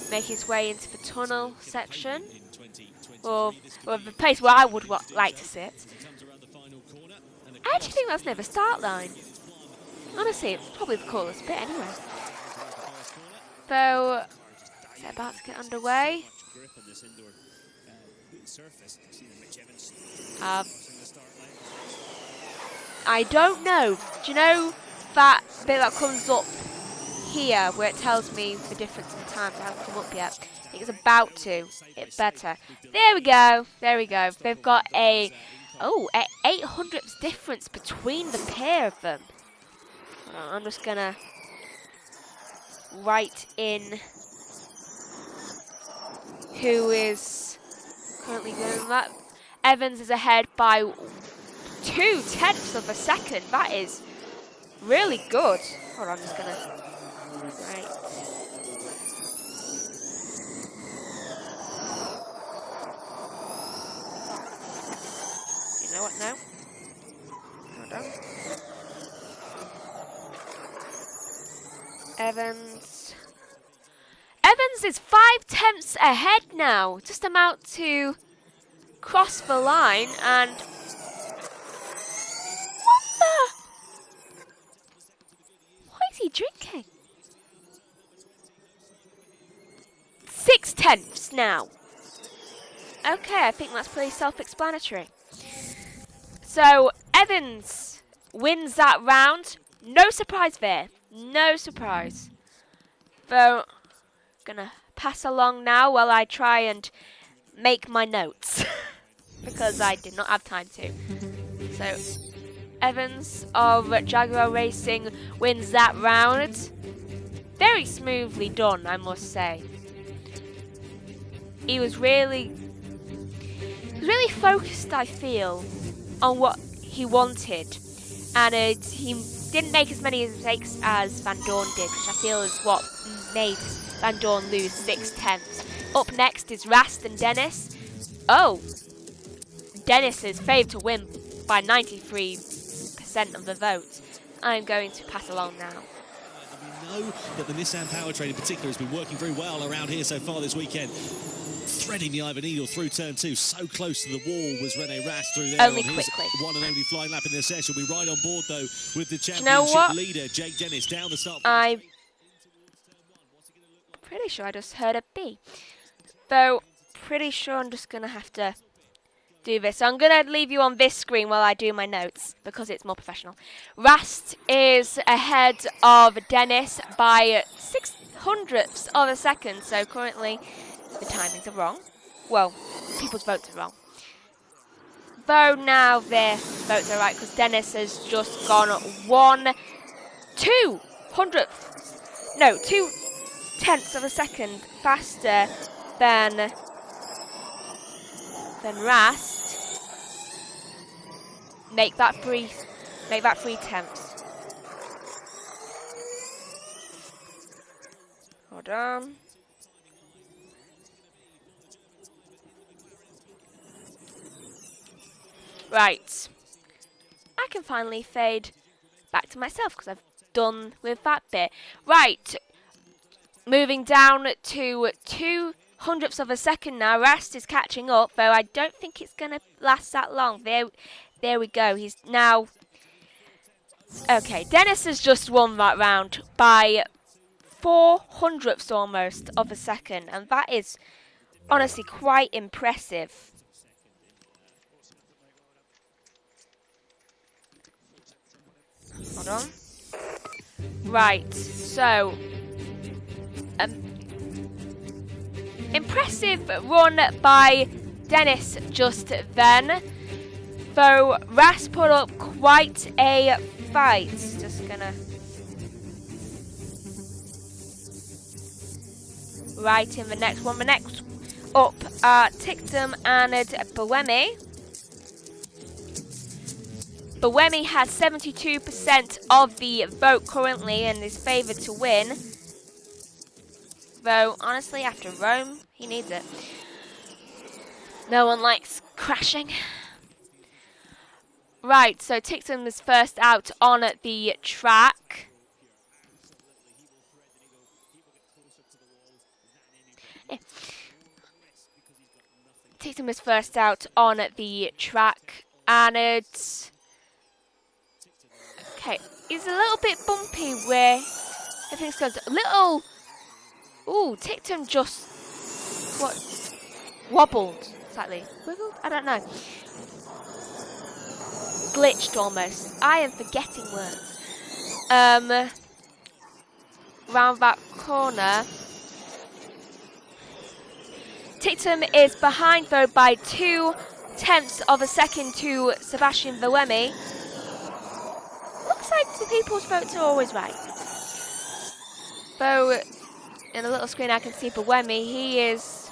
make his way into the tunnel section, or the place where I would like to sit. I actually think that's near the start line. Honestly, it's probably the coolest bit anyway. So, is it about to get underway? I don't know. Do you know that bit that comes up here where it tells me the difference in times? I haven't come up yet. I think it's about to. It better. There we go. There we go. They've got a 800th difference between the pair of them. I'm just gonna write in who is currently doing that. Evans is ahead by 0.2 of a second. That is really good. Hold on, I'm just gonna... Right. You know what now? Hold on. Evans is 0.5 ahead now. Just about to cross the line and... What the? What is he drinking? 0.6 now. Okay, I think that's pretty self-explanatory. So, Evans wins that round. No surprise there. No surprise. Though, gonna pass along now while I try and make my notes. Because I did not have time to. So, Evans of Jaguar Racing wins that round. Very smoothly done, I must say. He was really focused, I feel, on what he wanted. And he didn't make as many mistakes as Van Dorn did, which I feel is what made Van Dorn lose 0.6. Up next is Rast and Dennis. Oh, Dennis is favoured to win by 93% of the vote. I'm going to pass along now. We know that the Nissan powertrain in particular has been working very well around here so far this weekend. Threading the Ivan Needle through turn 2, so close to the wall was Rene Rast through there. Only on quickly. His one and only flying lap in this session. We'll be right on board though with the championship leader, Jake Dennis, down the start. I'm pretty sure I just heard a B. Though, pretty sure I'm just going to have to do this. So I'm going to leave you on this screen while I do my notes because it's more professional. Rast is ahead of Dennis by 0.06 of a second. So currently the timings are wrong. Well, people's votes are wrong. Though now their votes are right because Dennis has just gone 2/10 of a second faster than Rast. Make that 3/10. Hold on. Right. I can finally fade back to myself because I've done with that bit. Right. Moving down to 0.02 of a second now. Rast is catching up, though I don't think it's going to last that long. There we go. He's now... Okay, Dennis has just won that round by 0.04 almost of a second. And that is honestly quite impressive. Hold on. Right, so... impressive run by Dennis just then. Though Rast put up quite a fight. Just gonna... Right in the next one. The next up are Tictum and Buemi. Buemi has 72% of the vote currently and is favoured to win. Though, honestly, after Rome, he needs it. No one likes crashing. Right, so Tictum is first out on the track. Tictum is first out on the track, and it's... Okay, it's a little bit bumpy where everything's goes a little... Ooh, Tictum just... What? Wobbled, slightly. Wiggled? I don't know. Glitched almost. I am forgetting words. Round that corner. Tictum is behind though by 0.2 of a second to Sebastian Buemi. Looks like the people's votes are always right. Though in the little screen I can see Buemi, he is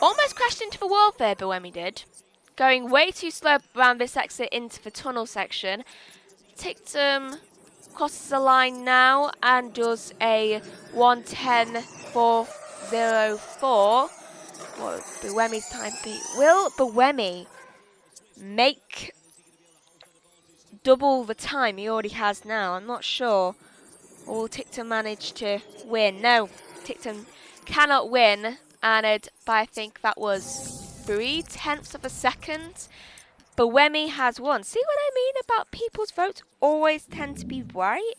Almost crashed into the wall there, Buemi did. Going way too slow around this exit into the tunnel section. Tictum crosses the line now and does a 1:10.404. What would Buemi's time be? Will Buemi make double the time he already has now? I'm not sure. Or will Tictum manage to win? No, Tictum cannot win. And by I think that was 0.3 of a second. Buemi has won. See what I mean about people's votes always tend to be right?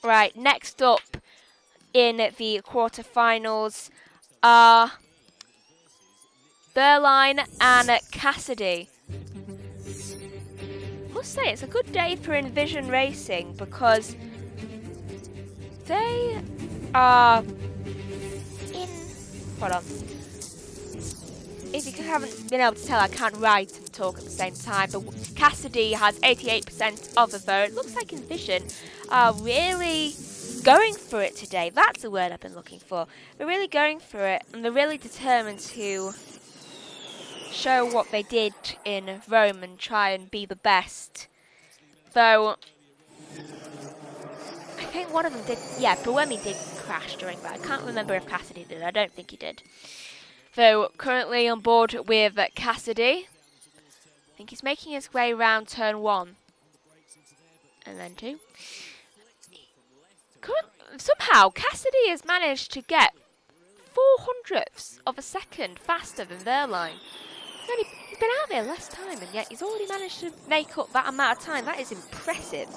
Right, next up in the quarterfinals are Berline and Cassidy. I must say it's a good day for Envision Racing because they are in... Hold on. If you haven't been able to tell, I can't write and talk at the same time, but Cassidy has 88% of the vote. It looks like Envision are really going for it today. That's the word I've been looking for. They're really going for it, and they're really determined to show what they did in Rome and try and be the best. Though, I think one of them did, yeah, Buemi did crash during that. I can't remember if Cassidy did. I don't think he did. Though, currently on board with Cassidy. I think he's making his way around turn 1. And then 2. Somehow, Cassidy has managed to get 0.04 of a second faster than Verline. He's been out there less time, and yet he's already managed to make up that amount of time. That is impressive.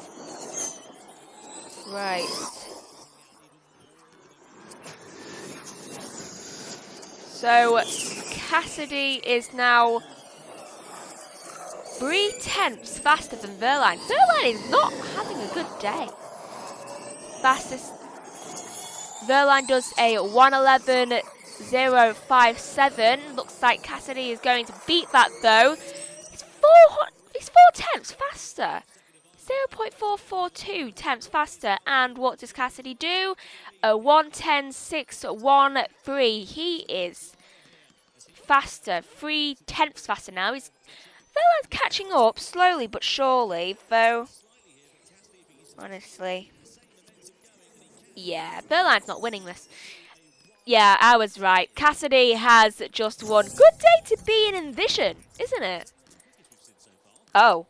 Right. So, Cassidy is now 0.3 faster than Verline. Verline is not having a good day. Fastest. Verline does a 1:11.057. Looks like Cassidy is going to beat that though. He's 0.4 faster. 0.442 tenths faster. And what does Cassidy do? A 1:10.613. He is faster. 0.3 faster now. Verline's catching up slowly but surely, though. Honestly. Yeah, Verline's not winning this. Yeah, I was right. Cassidy has just won. Good day to be in Envision, isn't it? Oh.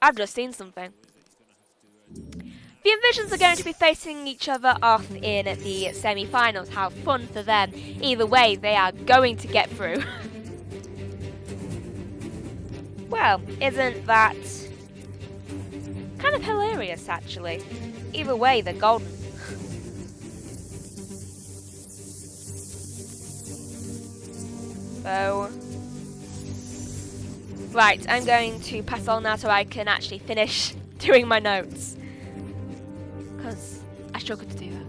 I've just seen something. The Envisions are going to be facing each other off in the semi-finals. How fun for them. Either way, they are going to get through. Well, isn't that kind of hilarious, actually? Either way, they're golden. So, right, I'm going to pass on now so I can actually finish doing my notes. Because I struggle to do that.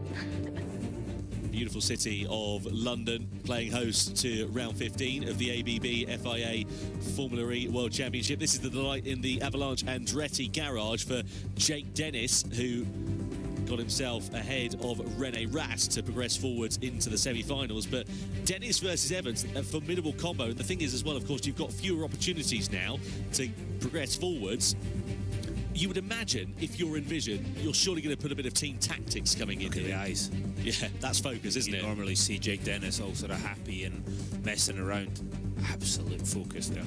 Beautiful city of London, playing host to round 15 of the ABB FIA Formula E World Championship. This is the delight in the Avalanche Andretti garage for Jake Dennis, who got himself ahead of René Rast to progress forwards into the semi-finals. But Dennis versus Evans, a formidable combo. And the thing is as well, of course, you've got fewer opportunities now to progress forwards. You would imagine if you're Envision, you're surely going to put a bit of team tactics coming in here. The eyes. Yeah, that's focus, isn't it? You normally see Jake Dennis all sort of happy and messing around. Absolute focus there.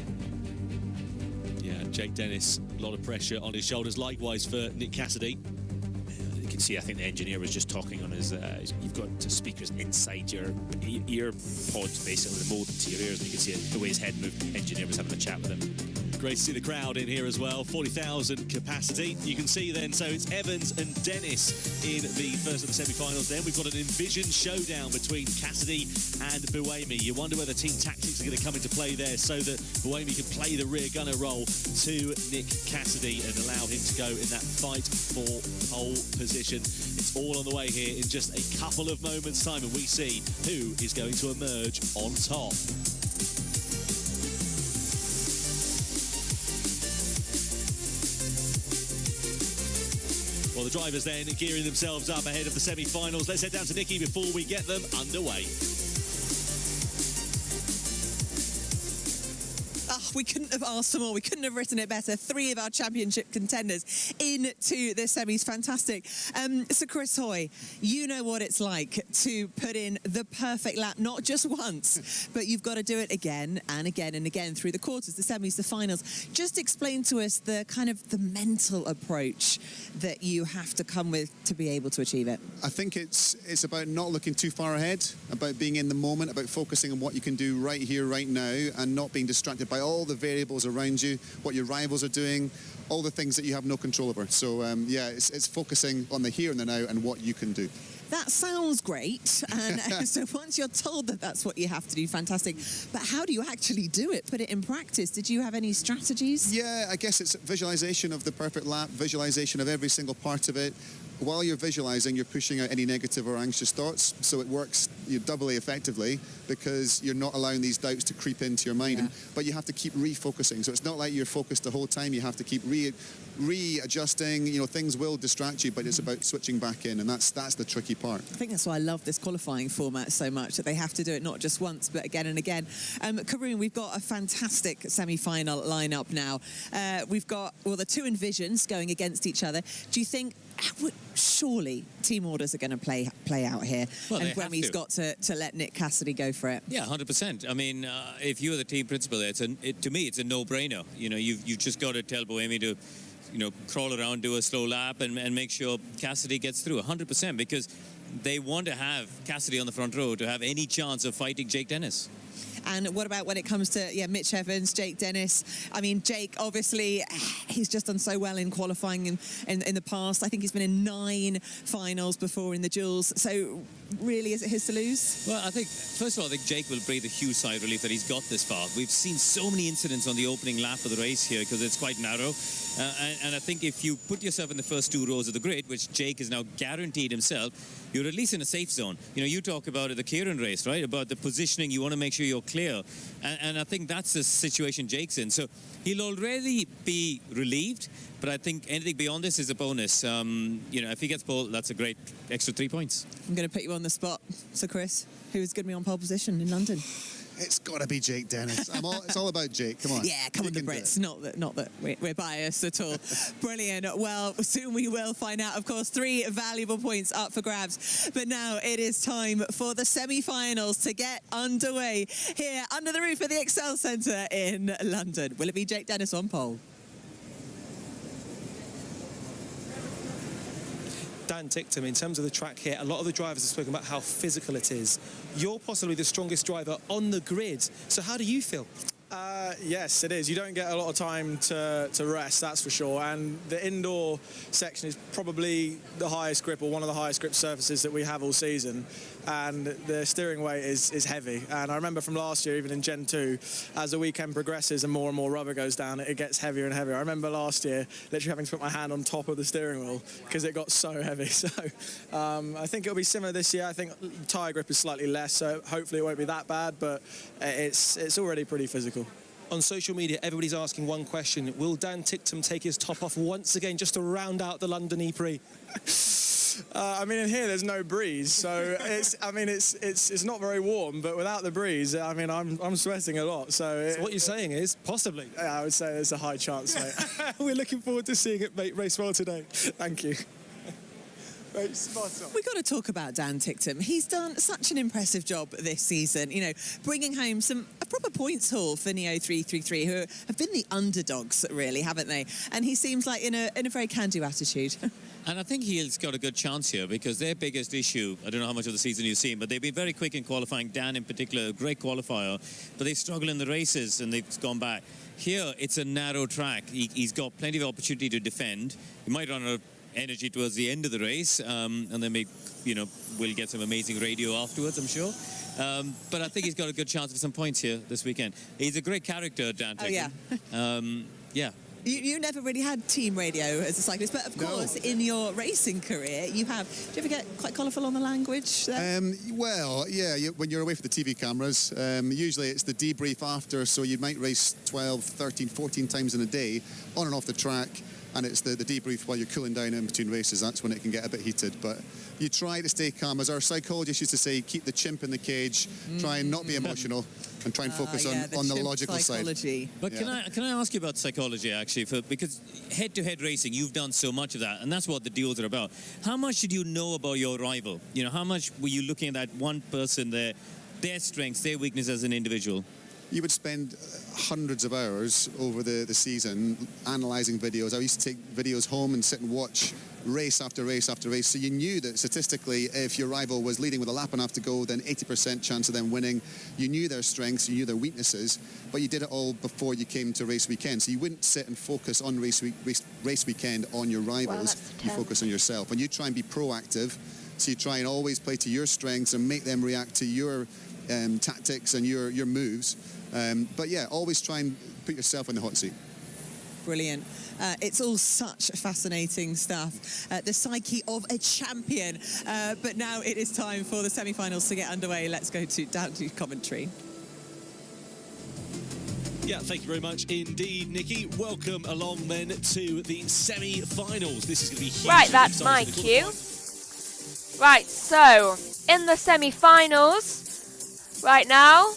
Yeah, Jake Dennis, a lot of pressure on his shoulders. Likewise for Nick Cassidy. You can see, I think the engineer was just talking on his, you've got speakers inside your ear pods, basically, molded to your ears, and you can see the way his head moved. The engineer was having a chat with him. Great to see the crowd in here as well. 40,000 capacity. You can see then, so it's Evans and Dennis in the first of the semi-finals. Then we've got an Envision showdown between Cassidy and Buemi. You wonder whether team tactics are going to come into play there so that Buemi can play the rear gunner role to Nick Cassidy and allow him to go in that fight for pole position. It's all on the way here in just a couple of moments' time, and we see who is going to emerge on top. Well, the drivers then gearing themselves up ahead of the semi-finals. Let's head down to Nikki before we get them underway. We couldn't have asked for more. We couldn't have written it better. 3 of our championship contenders into the semis. Fantastic. So, Chris Hoy, you know what it's like to put in the perfect lap, not just once, but you've got to do it again and again and again through the quarters, the semis, the finals. Just explain to us the kind of the mental approach that you have to come with to be able to achieve it. I think it's about not looking too far ahead, about being in the moment, about focusing on what you can do right here, right now, and not being distracted by all the variables around you, what your rivals are doing, all the things that you have no control over. So yeah, it's focusing on the here and the now and what you can do. That sounds great, and so once you're told that that's what you have to do, fantastic. But how do you actually do it, put it in practice? Did you have any strategies? Yeah, I guess it's visualization of the perfect lap, visualization of every single part of it. While you're visualizing, you're pushing out any negative or anxious thoughts, so it works doubly effectively because you're not allowing these doubts to creep into your mind. Yeah. But you have to keep refocusing, so it's not like you're focused the whole time. You have to keep readjusting. You know, things will distract you, but it's about switching back in, and that's the tricky part. I think that's why I love this qualifying format so much, that they have to do it not just once, but again and again. Karun, we've got a fantastic semi-final lineup now. We've got, well, the 2 Envisions going against each other. Do you think, surely team orders are going to play out here, well, and Grammy's got to let Nick Cassidy go for it? Yeah, 100%. I mean, if you're the team principal there, to me, it's a no-brainer. You know, you've just got to tell Boemi to, you know, crawl around, do a slow lap, and make sure Cassidy gets through 100%, because they want to have Cassidy on the front row to have any chance of fighting Jake Dennis. And what about when it comes to, Mitch Evans, Jake Dennis? I mean, Jake, obviously, he's just done so well in qualifying in the past. I think he's been in 9 finals before in the duels. So, really, is it his to lose? Well, I think, first of all, I think Jake will breathe a huge sigh of relief that he's got this far. We've seen so many incidents on the opening lap of the race here because it's quite narrow. And I think if you put yourself in the first 2 rows of the grid, which Jake is now guaranteed himself, you're at least in a safe zone. You know, you talk about the Kieran race, right? About the positioning, you want to make sure you're clear. And I think that's the situation Jake's in. So he'll already be relieved, but I think anything beyond this is a bonus. You know, if he gets pole, that's a great extra 3 points. I'm going to put you on the spot. So, Chris, who's going to be on pole position in London? It's got to be Jake Dennis. It's all about Jake. Come on. Yeah, come on, the Brits. Not that we're biased at all. Brilliant. Well, soon we will find out. Of course, 3 valuable points up for grabs. But now it is time for the semi-finals to get underway here under the roof of the Excel Centre in London. Will it be Jake Dennis on pole? Dan Ticktum, in terms of the track here, a lot of the drivers have spoken about how physical it is. You're possibly the strongest driver on the grid. So how do you feel? Yes, it is. You don't get a lot of time to rest, that's for sure. And the indoor section is probably the highest grip, or one of the highest grip surfaces that we have all season. And the steering weight is heavy. And I remember from last year, even in Gen 2, as the weekend progresses and more rubber goes down, it gets heavier and heavier. I remember last year literally having to put my hand on top of the steering wheel because it got so heavy. So I think it'll be similar this year. I think tyre grip is slightly less, so hopefully it won't be that bad, but it's already pretty physical. On social media, everybody's asking one question. Will Dan Ticktum take his top off once again just to round out the London E-Prix? I mean, in here there's no breeze, so it's not very warm. But without the breeze, I mean, I'm sweating a lot. So what you're saying is possibly. Yeah, I would say there's a high chance, mate. We're looking forward to seeing it, mate, race well today. Thank you. Spot on. We've got to talk about Dan Ticktum. He's done such an impressive job this season, you know, bringing home a proper points haul for Neo 333, who have been the underdogs, really, haven't they? And he seems like in a very can-do attitude. And I think he's got a good chance here because their biggest issue, I don't know how much of the season you've seen, but they've been very quick in qualifying. Dan in particular, a great qualifier, but they struggle in the races and they've gone back. Here, it's a narrow track. He's got plenty of opportunity to defend. He might run out of energy towards the end of the race, and then we'll get some amazing radio afterwards, I'm sure. But I think he's got a good chance for some points here this weekend. He's a great character, Dan Ticktum. Oh, yeah. Yeah. You never really had team radio as a cyclist, but of course, in your racing career, you have. Do you ever get quite colourful on the language there? Well, yeah, when you're away from the TV cameras, usually it's the debrief after, so you might race 12, 13, 14 times in a day, on and off the track. and it's the debrief while you're cooling down in between races. That's when it can get a bit heated. But you try to stay calm. As our psychologist used to say, keep the chimp in the cage, try and not be emotional, and try and focus on the logical psychology. side. But can I ask you about psychology, actually? Because head-to-head racing, you've done so much of that, and that's what the deals are about. How much did you know about your rival? You know, how much were you looking at that one person there, their strengths, their weakness as an individual? You would spend hundreds of hours over the season analysing videos. I used to take videos home and sit and watch race after race after race. So you knew that statistically, if your rival was leading with a lap and a half to go, then 80% chance of them winning. You knew their strengths, you knew their weaknesses, but you did it all before you came to race weekend. So you wouldn't sit and focus on race weekend on your rivals. You focus on yourself. And you try and be proactive. So you try and always play to your strengths and make them react to your tactics and your moves. But yeah, always try and put yourself in the hot seat. Brilliant. It's all such fascinating stuff. The psyche of a champion. But now it is time for the semi-finals to get underway. Let's go down to commentary. Yeah, thank you very much indeed, Nikki. Welcome along then to the semi-finals. This is going to be huge. Right, that's my cue. Right, so in the semi-finals, right now,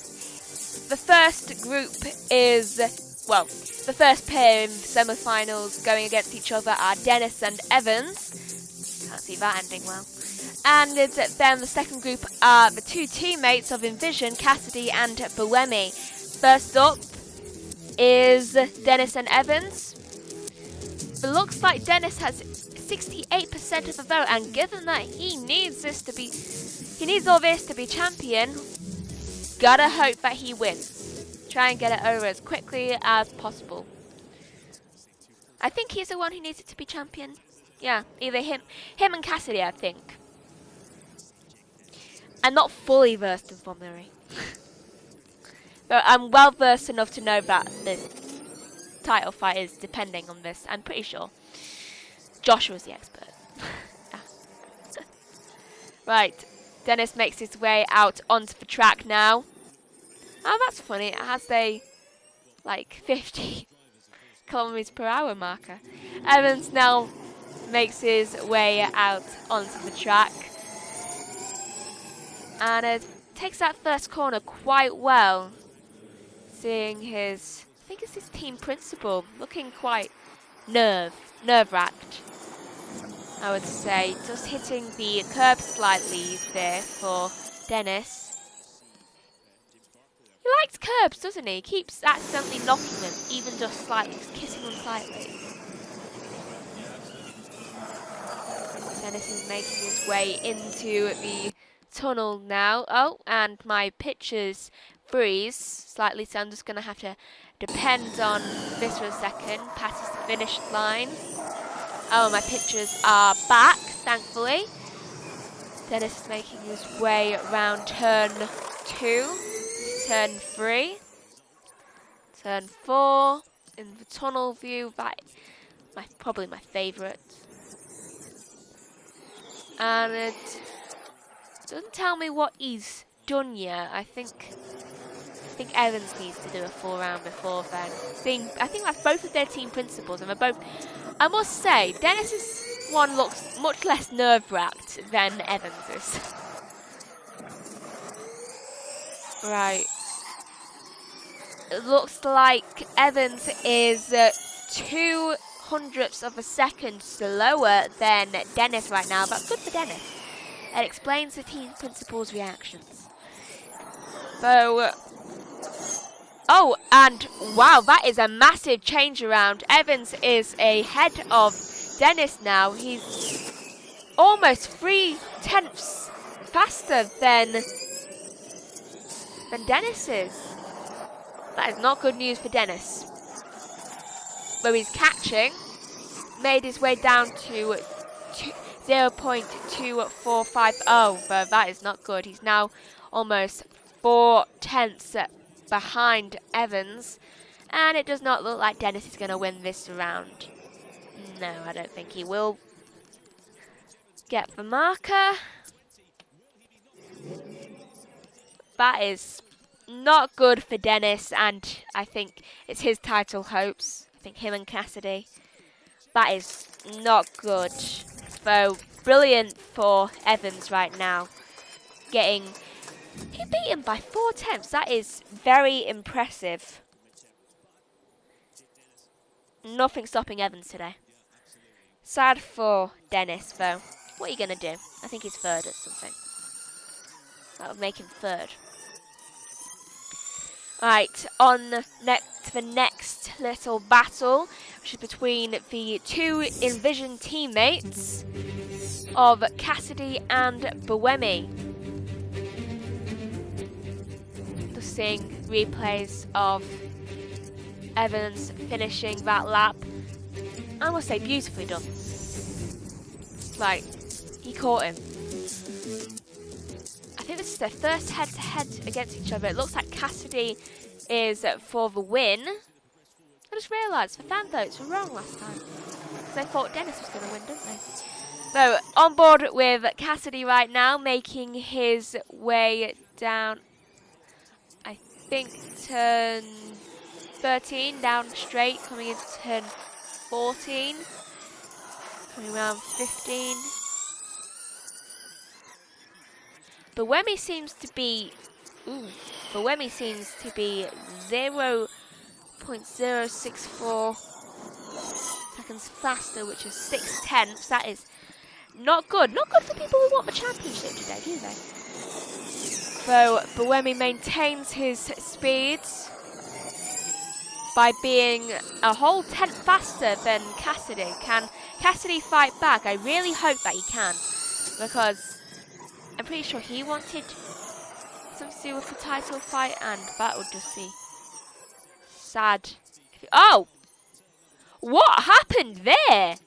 the first group is, well, the first pair in the semi-finals going against each other are Dennis and Evans. Can't see that ending well. And then the second group are the two teammates of Envision, Cassidy and Buemi. First up is Dennis and Evans. It looks like Dennis has 68% of the vote, and given that he needs all this to be champion, gotta hope that he wins. Try and get it over as quickly as possible. I think he's the one who needs it to be champion. Yeah, either him and Cassidy, I think. I'm not fully versed in Formula E. But I'm well versed enough to know that the title fight is depending on this. I'm pretty sure. Joshua's the expert. Right, Dennis makes his way out onto the track now. Oh, that's funny. It has a, like, 50 kilometers per hour marker. Evans now makes his way out onto the track. And it takes that first corner quite well. Seeing his, I think it's his team principal, looking quite nerve-wracked, I would say. Just hitting the curb slightly there for Dennis. He likes curbs, doesn't he? He keeps accidentally knocking them, even just slightly, just kissing them slightly. Dennis is making his way into the tunnel now. Oh, and my pictures freeze slightly, so I'm just going to have to depend on this for a second. Passes the finish line. Oh, my pictures are back, thankfully. Dennis is making his way around turn 2, turn 3, turn 4, in the tunnel view. That probably my favourite. And it doesn't tell me what he's done yet. I think Evans needs to do a full round before then. I think that's both of their team principals, and they're both. I must say, Dennis's one looks much less nerve-wracked than Evans's. Right. It looks like Evans is 0.02 of a second slower than Dennis right now. That's good for Dennis. It explains the team principal's reactions. So, oh, and wow, that is a massive change around. Evans is ahead of Dennis now. He's almost 0.3 faster than Dennis is. That is not good news for Dennis. Where he's catching, made his way down to 0.2450, but that is not good. He's now almost 0.4 behind Evans, and it does not look like Dennis is going to win this round. No, I don't think he will get the marker. That is not good for Dennis, and I think it's his title hopes. I think him and Cassidy That is not good. So brilliant for Evans right now. He beat him by 4/10. That is very impressive. Nothing stopping Evans today. Sad for Dennis, though. What are you going to do? I think he's third at something. That would make him third. Right, on to the next little battle, which is between the two Envision teammates of Cassidy and Buemi. Just seeing replays of Evans finishing that lap. I must say, beautifully done. Like, he caught him. I think this is their first head-to-head against each other. It looks like Cassidy is for the win. I just realised the fan votes were wrong last time. Because they thought Dennis was going to win, didn't they? So, on board with Cassidy right now, making his way down, I think, turn 13, down straight, coming into turn 14, coming around 15. Buemi seems to be 0.064 seconds faster, which is 6/10. That is not good. Not good for people who want the championship today, do they? So Buemi maintains his speed by being a whole 10th faster than Cassidy. Can Cassidy fight back? I really hope that he can, because I'm pretty sure he wanted something to do with the title fight, and that would just be sad. Oh! What happened there?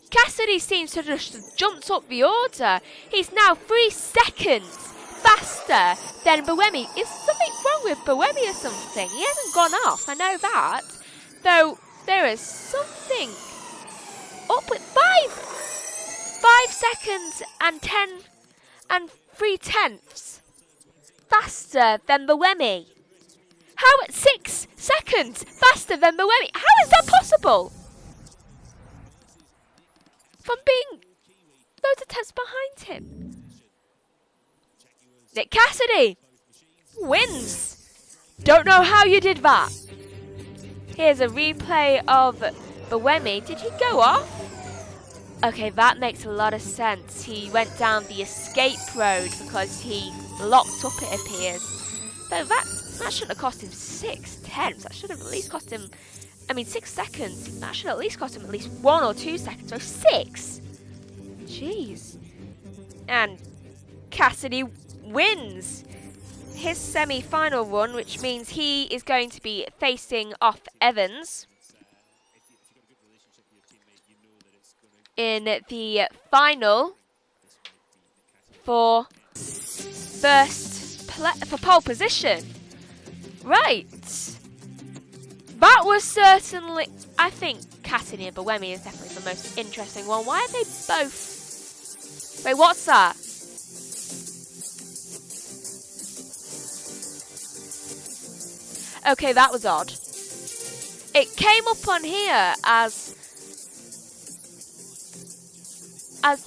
Cassidy seems to just jumped up the order. He's now 3 seconds faster than Buemi. Is something wrong with Buemi or something? He hasn't gone off, I know that. Though there is something up with 5 seconds and 3/10 faster than Buemi. How at 6 seconds faster than Buemi? How is that possible? From being loads of tenths behind him. Nick Cassidy wins. Don't know how you did that. Here's a replay of Buemi. Did he go off? Okay, that makes a lot of sense. He went down the escape road because he locked up, it appears. Though that shouldn't have cost him 6/10. That should have at least cost him, 6 seconds. That should at least cost him at least 1 or 2 seconds. So 6. Jeez. And Cassidy wins his semi-final run, which means he is going to be facing off Evans in the final for for pole position. Right. That was certainly, I think Cassidy and Buemi is definitely the most interesting one. Why are they both? Wait, what's that? Okay, that was odd. It came up on here as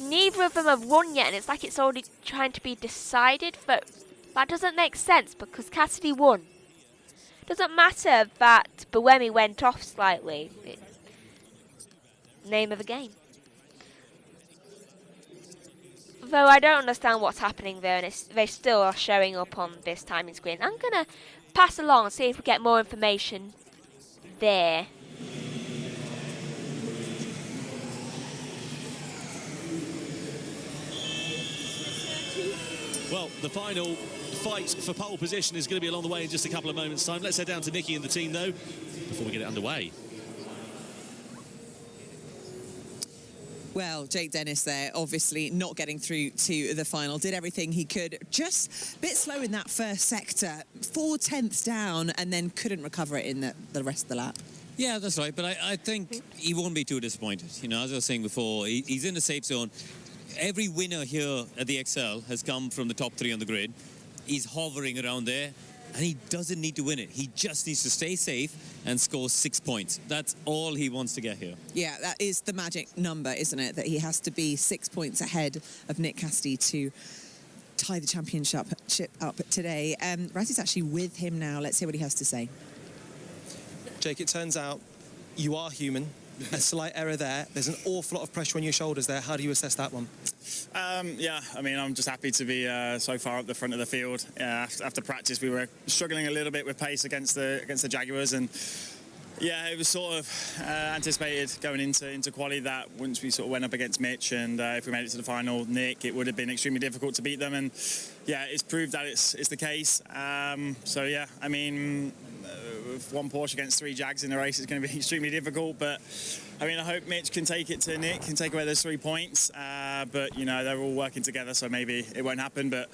neither of them have won yet, and it's like it's already trying to be decided, but that doesn't make sense because Cassidy won. Doesn't matter that Buemi went off slightly. Name of the game. Though I don't understand what's happening there, and they still are showing up on this timing screen. I'm going to pass along and see if we get more information there. Well, the final fight for pole position is going to be along the way in just a couple of moments' time. Let's head down to Nikki and the team, though, before we get it underway. Well, Jake Dennis there, obviously not getting through to the final. Did everything he could. Just a bit slow in that first sector. 4/10 down and then couldn't recover it in the rest of the lap. Yeah, that's right. But I think he won't be too disappointed. You know, as I was saying before, he's in the safe zone. Every winner here at the XL has come from the top 3 on the grid. He's hovering around there. and he doesn't need to win it. He just needs to stay safe and score 6 points. That's all he wants to get here. Yeah, that is the magic number, isn't it? That he has to be 6 points ahead of Nick Cassidy to tie the championship up today. Razzy's actually with him now. Let's hear what he has to say. Jake, it turns out you are human. A slight error there. There's an awful lot of pressure on your shoulders there. How do you assess that one? Yeah, I mean, I'm just happy to be so far up the front of the field. After practice, we were struggling a little bit with pace against the Jaguars, and yeah, it was sort of anticipated going into quali that once we sort of went up against Mitch, and if we made it to the final, Nick, it would have been extremely difficult to beat them, and yeah, it's proved that it's the case. So yeah, I mean, with one Porsche against 3 Jags in the race, it's going to be extremely difficult, but I mean, I hope Mitch can take it to Nick and take away those 3 points, but you know, they're all working together, so maybe it won't happen, but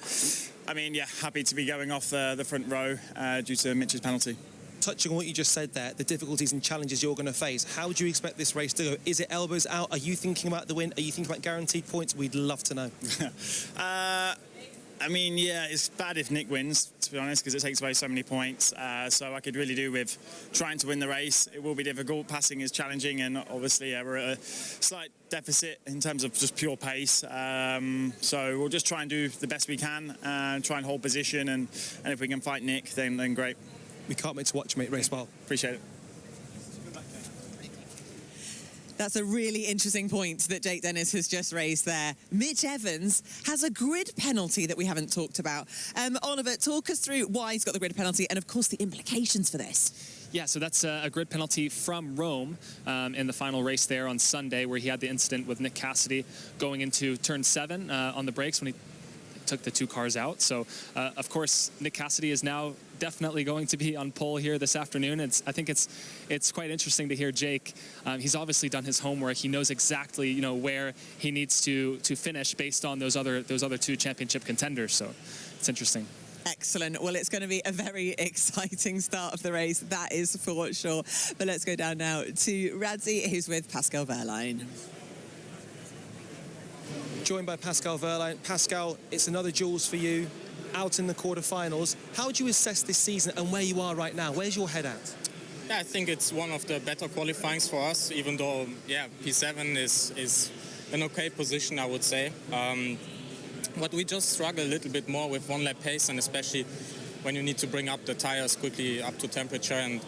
I mean, yeah, happy to be going off the front row due to Mitch's penalty. Touching on what you just said there, the difficulties and challenges you're going to face, how do you expect this race to go? Is it elbows out? Are you thinking about the win? Are you thinking about guaranteed points? We'd love to know. I mean, yeah, it's bad if Nick wins, to be honest, because it takes away so many points. So I could really do with trying to win the race. It will be difficult. Passing is challenging, and obviously we're at a slight deficit in terms of just pure pace. So we'll just try and do the best we can, try and hold position, and if we can fight Nick, then great. We can't wait to watch, mate. Race well. Appreciate it. That's a really interesting point that Jake Dennis has just raised there. Mitch Evans has a grid penalty that we haven't talked about. Oliver, talk us through why he's got the grid penalty and, of course, the implications for this. Yeah, so that's a grid penalty from Rome in the final race there on Sunday, where he had the incident with Nick Cassidy going into turn 7 on the brakes when he took the 2 cars out. So, of course, Nick Cassidy is now definitely going to be on pole here this afternoon. I think it's quite interesting to hear Jake. He's obviously done his homework. He knows exactly, you know, where he needs to finish based on those other 2 championship contenders. So it's interesting. Excellent. Well, it's going to be a very exciting start of the race, that is for sure. But let's go down now to Radzi, who's with Pascal Wehrlein. Joined by Pascal Wehrlein. Pascal, it's another Jules for you, out in the quarterfinals. How would you assess this season and where you are right now? Where's your head at? Yeah, I think it's one of the better qualifyings for us, even though, yeah, P7 is an okay position, I would say. But we just struggle a little bit more with one-lap pace, and especially when you need to bring up the tires quickly up to temperature, and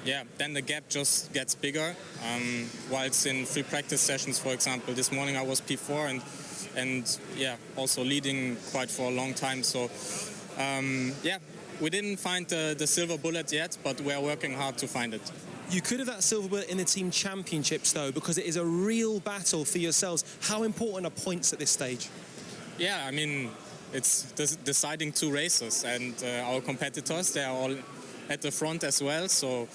yeah, then the gap just gets bigger. Whilst in free practice sessions, for example, this morning I was P4 and yeah, also leading quite for a long time. So yeah, we didn't find the silver bullet yet, but we're working hard to find it. You could have that silver bullet in the team championships, though, because it is a real battle for yourselves. How important are points at this stage? Yeah, I mean, it's deciding 2 races, and our competitors, they are all at the front as well. So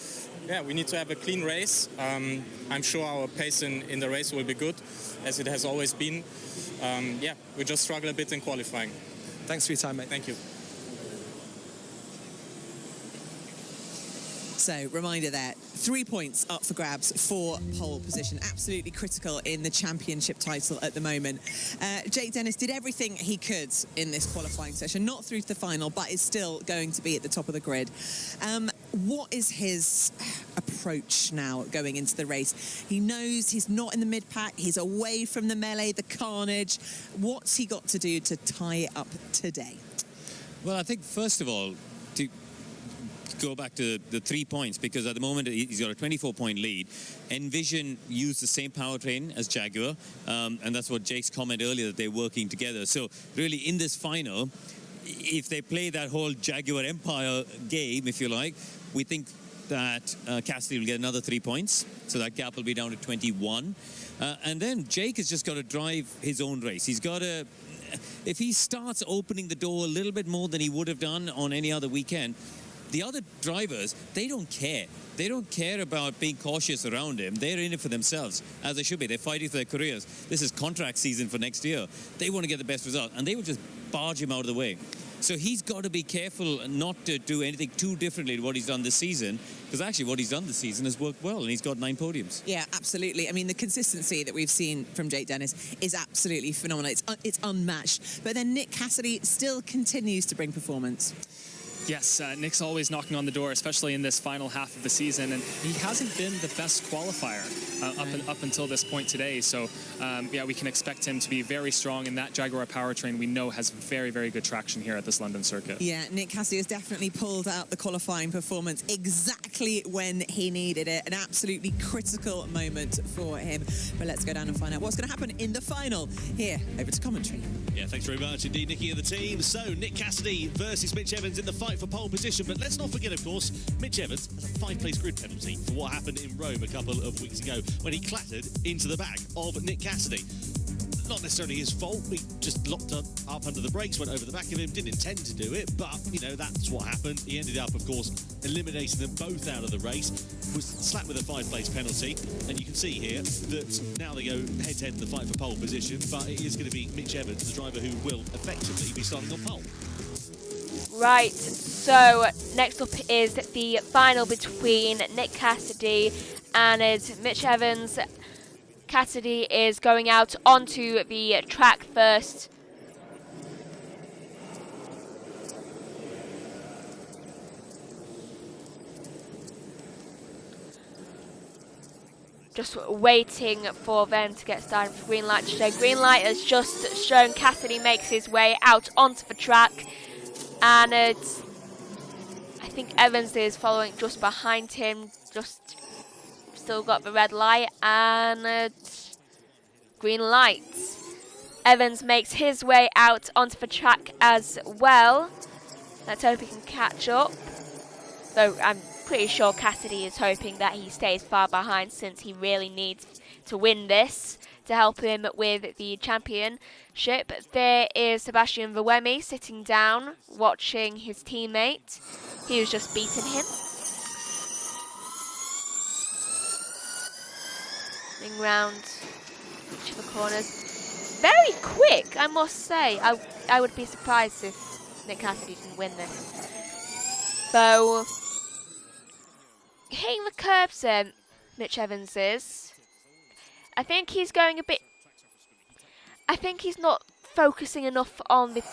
yeah, we need to have a clean race. I'm sure our pace in the race will be good, as it has always been. Yeah, we just struggle a bit in qualifying. Thanks for your time, mate. Thank you. So, reminder there, 3 points up for grabs for pole position. Absolutely critical in the championship title at the moment. Jake Dennis did everything he could in this qualifying session, not through to the final, but is still going to be at the top of the grid. What is his approach now going into the race? He knows he's not in the mid-pack, he's away from the melee, the carnage. What's he got to do to tie it up today? Well, I think, first of all, to go back to the 3 points, because at the moment he's got a 24-point lead. Envision used the same powertrain as Jaguar, and that's what Jake's comment earlier, that they're working together. So really in this final, if they play that whole Jaguar Empire game, if you like, we think that Cassidy will get another 3 points, so that gap will be down to 21. And then Jake has just got to drive his own race. He's got to, if he starts opening the door a little bit more than he would have done on any other weekend, the other drivers, they don't care. They don't care about being cautious around him. They're in it for themselves, as they should be. They're fighting for their careers. This is contract season for next year. They want to get the best result, and they will just barge him out of the way. So he's got to be careful not to do anything too differently to what he's done this season, because actually what he's done this season has worked well, and he's got 9 podiums. Yeah, absolutely. I mean, the consistency that we've seen from Jake Dennis is absolutely phenomenal. It's unmatched. But then Nick Cassidy still continues to bring performance. Yes, Nick's always knocking on the door, especially in this final half of the season, and he hasn't been the best qualifier up until this point today. So, yeah, we can expect him to be very strong, and that Jaguar powertrain we know has very, very good traction here at this London circuit. Yeah, Nick Cassidy has definitely pulled out the qualifying performance exactly when he needed it. An absolutely critical moment for him. But let's go down and find out what's going to happen in the final. Here, over to commentary. Yeah, thanks very much indeed, Nicky and the team. So, Nick Cassidy versus Mitch Evans in the fight for pole position. But let's not forget, of course, Mitch Evans has a 5-place grid penalty for what happened in Rome a couple of weeks ago when he clattered into the back of Nick Cassidy. Not necessarily his fault, he just locked up under the brakes, went over the back of him, didn't intend to do it, but, you know, that's what happened. He ended up, of course, eliminating them both out of the race, was slapped with a 5-place penalty, and you can see here that now they go head-to-head in the fight for pole position, but it is going to be Mitch Evans, the driver who will effectively be starting on pole. Right, so next up is the final between Nick Cassidy and Mitch Evans. Cassidy is going out onto the track first. Just waiting for them to get started for green light to show. Green light has just shown. Cassidy makes his way out onto the track. And I think Evans is following just behind him. Just still got the red light and green light. Evans makes his way out onto the track as well. Let's hope he can catch up. Though I'm pretty sure Cassidy is hoping that he stays far behind, since he really needs to win this to help him with the championship. There is Sebastian Verwemi sitting down, watching his teammate. He was just beating him. Running round each of the corners. Very quick, I must say. I would be surprised if Nick Cassidy didn't win this. So, hitting the curbs, Mitch Evans is. I think he's going a bit. I think he's not focusing enough on the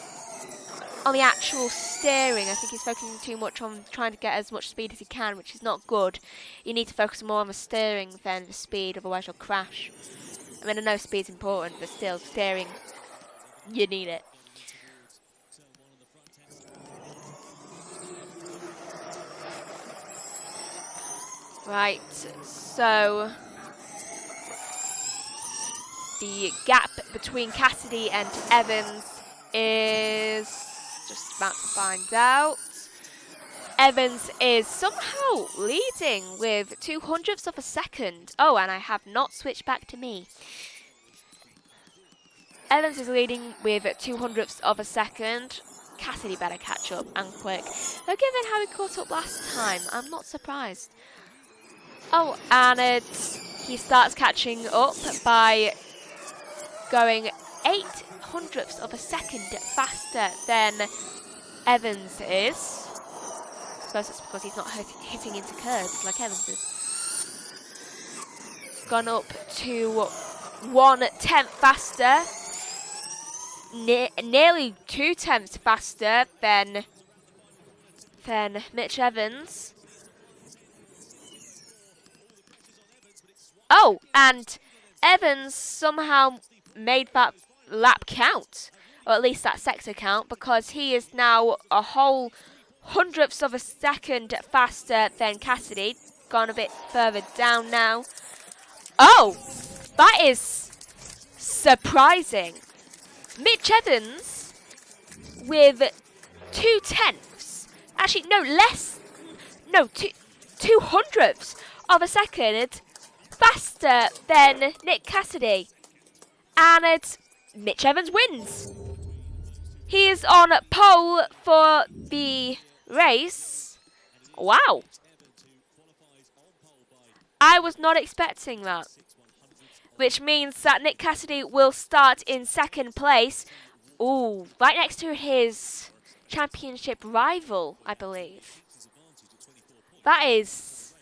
actual steering. I think he's focusing too much on trying to get as much speed as he can, which is not good. You need to focus more on the steering than the speed, otherwise you'll crash. I mean, I know speed's important, but still, steering, you need it. Right, so the gap between Cassidy and Evans is just about to find out. Evans is somehow leading with 0.02 of a second. Oh, and I have not switched back to me. Evans is leading with 0.02 of a second. Cassidy better catch up and quick. Though given how he caught up last time, I'm not surprised. Oh, and he starts catching up by going 0.08 of a second faster than Evans is. I suppose it's because he's not hitting into curbs like Evans is. Gone up to 1/10 faster. Nearly 2/10 faster than Mitch Evans. Oh, and Evans somehow made that lap count, or at least that sector count, because he is now a whole 100th of a second faster than Cassidy. Gone a bit further down now. Oh, that is surprising. Mitch Evans with 0.2. Actually, no, less. No, 200ths of a second faster than Nick Cassidy. And Mitch Evans wins. He is on pole for the race. Wow. I was not expecting that. Which means that Nick Cassidy will start in second place. Ooh, right next to his championship rival, I believe. That is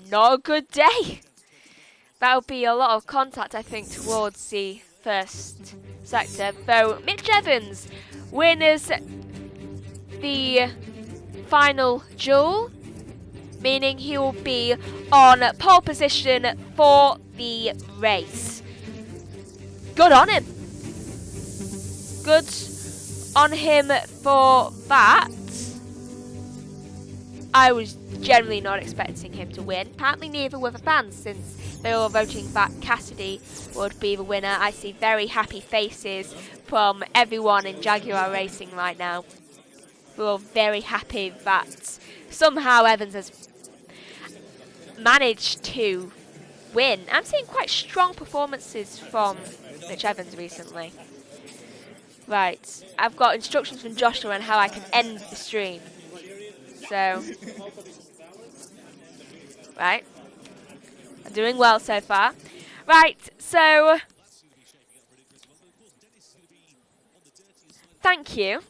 not a good day. That would be a lot of contact, I think, towards the first sector. Though Mitch Evans wins the final duel, meaning he will be on pole position for the race. Good on him. Good on him for that. I was generally not expecting him to win. Apparently neither were the fans, since they were voting that Cassidy would be the winner. I see very happy faces from everyone in Jaguar Racing right now. We're all very happy that somehow Evans has managed to win. I'm seeing quite strong performances from Mitch Evans recently. Right, I've got instructions from Joshua on how I can end the stream. So, right, I'm doing well so far. Right, so, thank you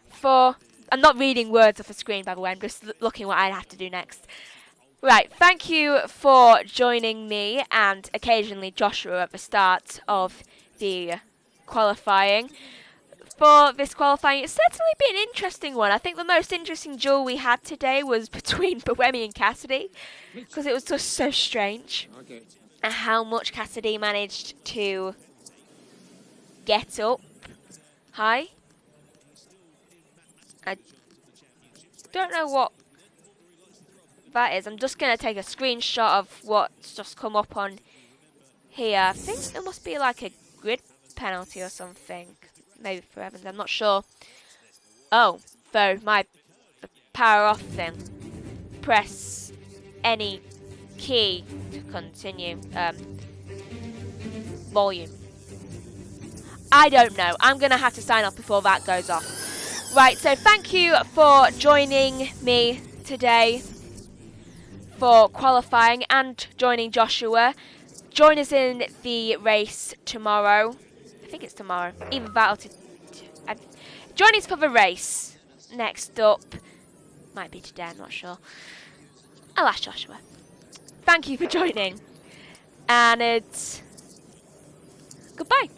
for, I'm not reading words off the screen by the way, I'm just looking what I have to do next. Right, thank you for joining me and occasionally Joshua at the start of the qualifying. For this qualifying, it's certainly been an interesting one. I think the most interesting duel we had today was between Buemi and Cassidy, because it was just so strange. And how much Cassidy managed to get up high. I don't know what that is. I'm just going to take a screenshot of what's just come up on here. I think it must be like a grid penalty or something. Maybe for Evans, I'm not sure. Oh, so the power off thing. Press any key to continue. Volume. I don't know. I'm going to have to sign off before that goes off. Right, so thank you for joining me today for qualifying and joining Joshua. Join us in the race tomorrow. I think it's tomorrow. Either that or join us for the race. Next up. Might be today, I'm not sure. I'll ask Joshua. Thank you for joining. And it's goodbye.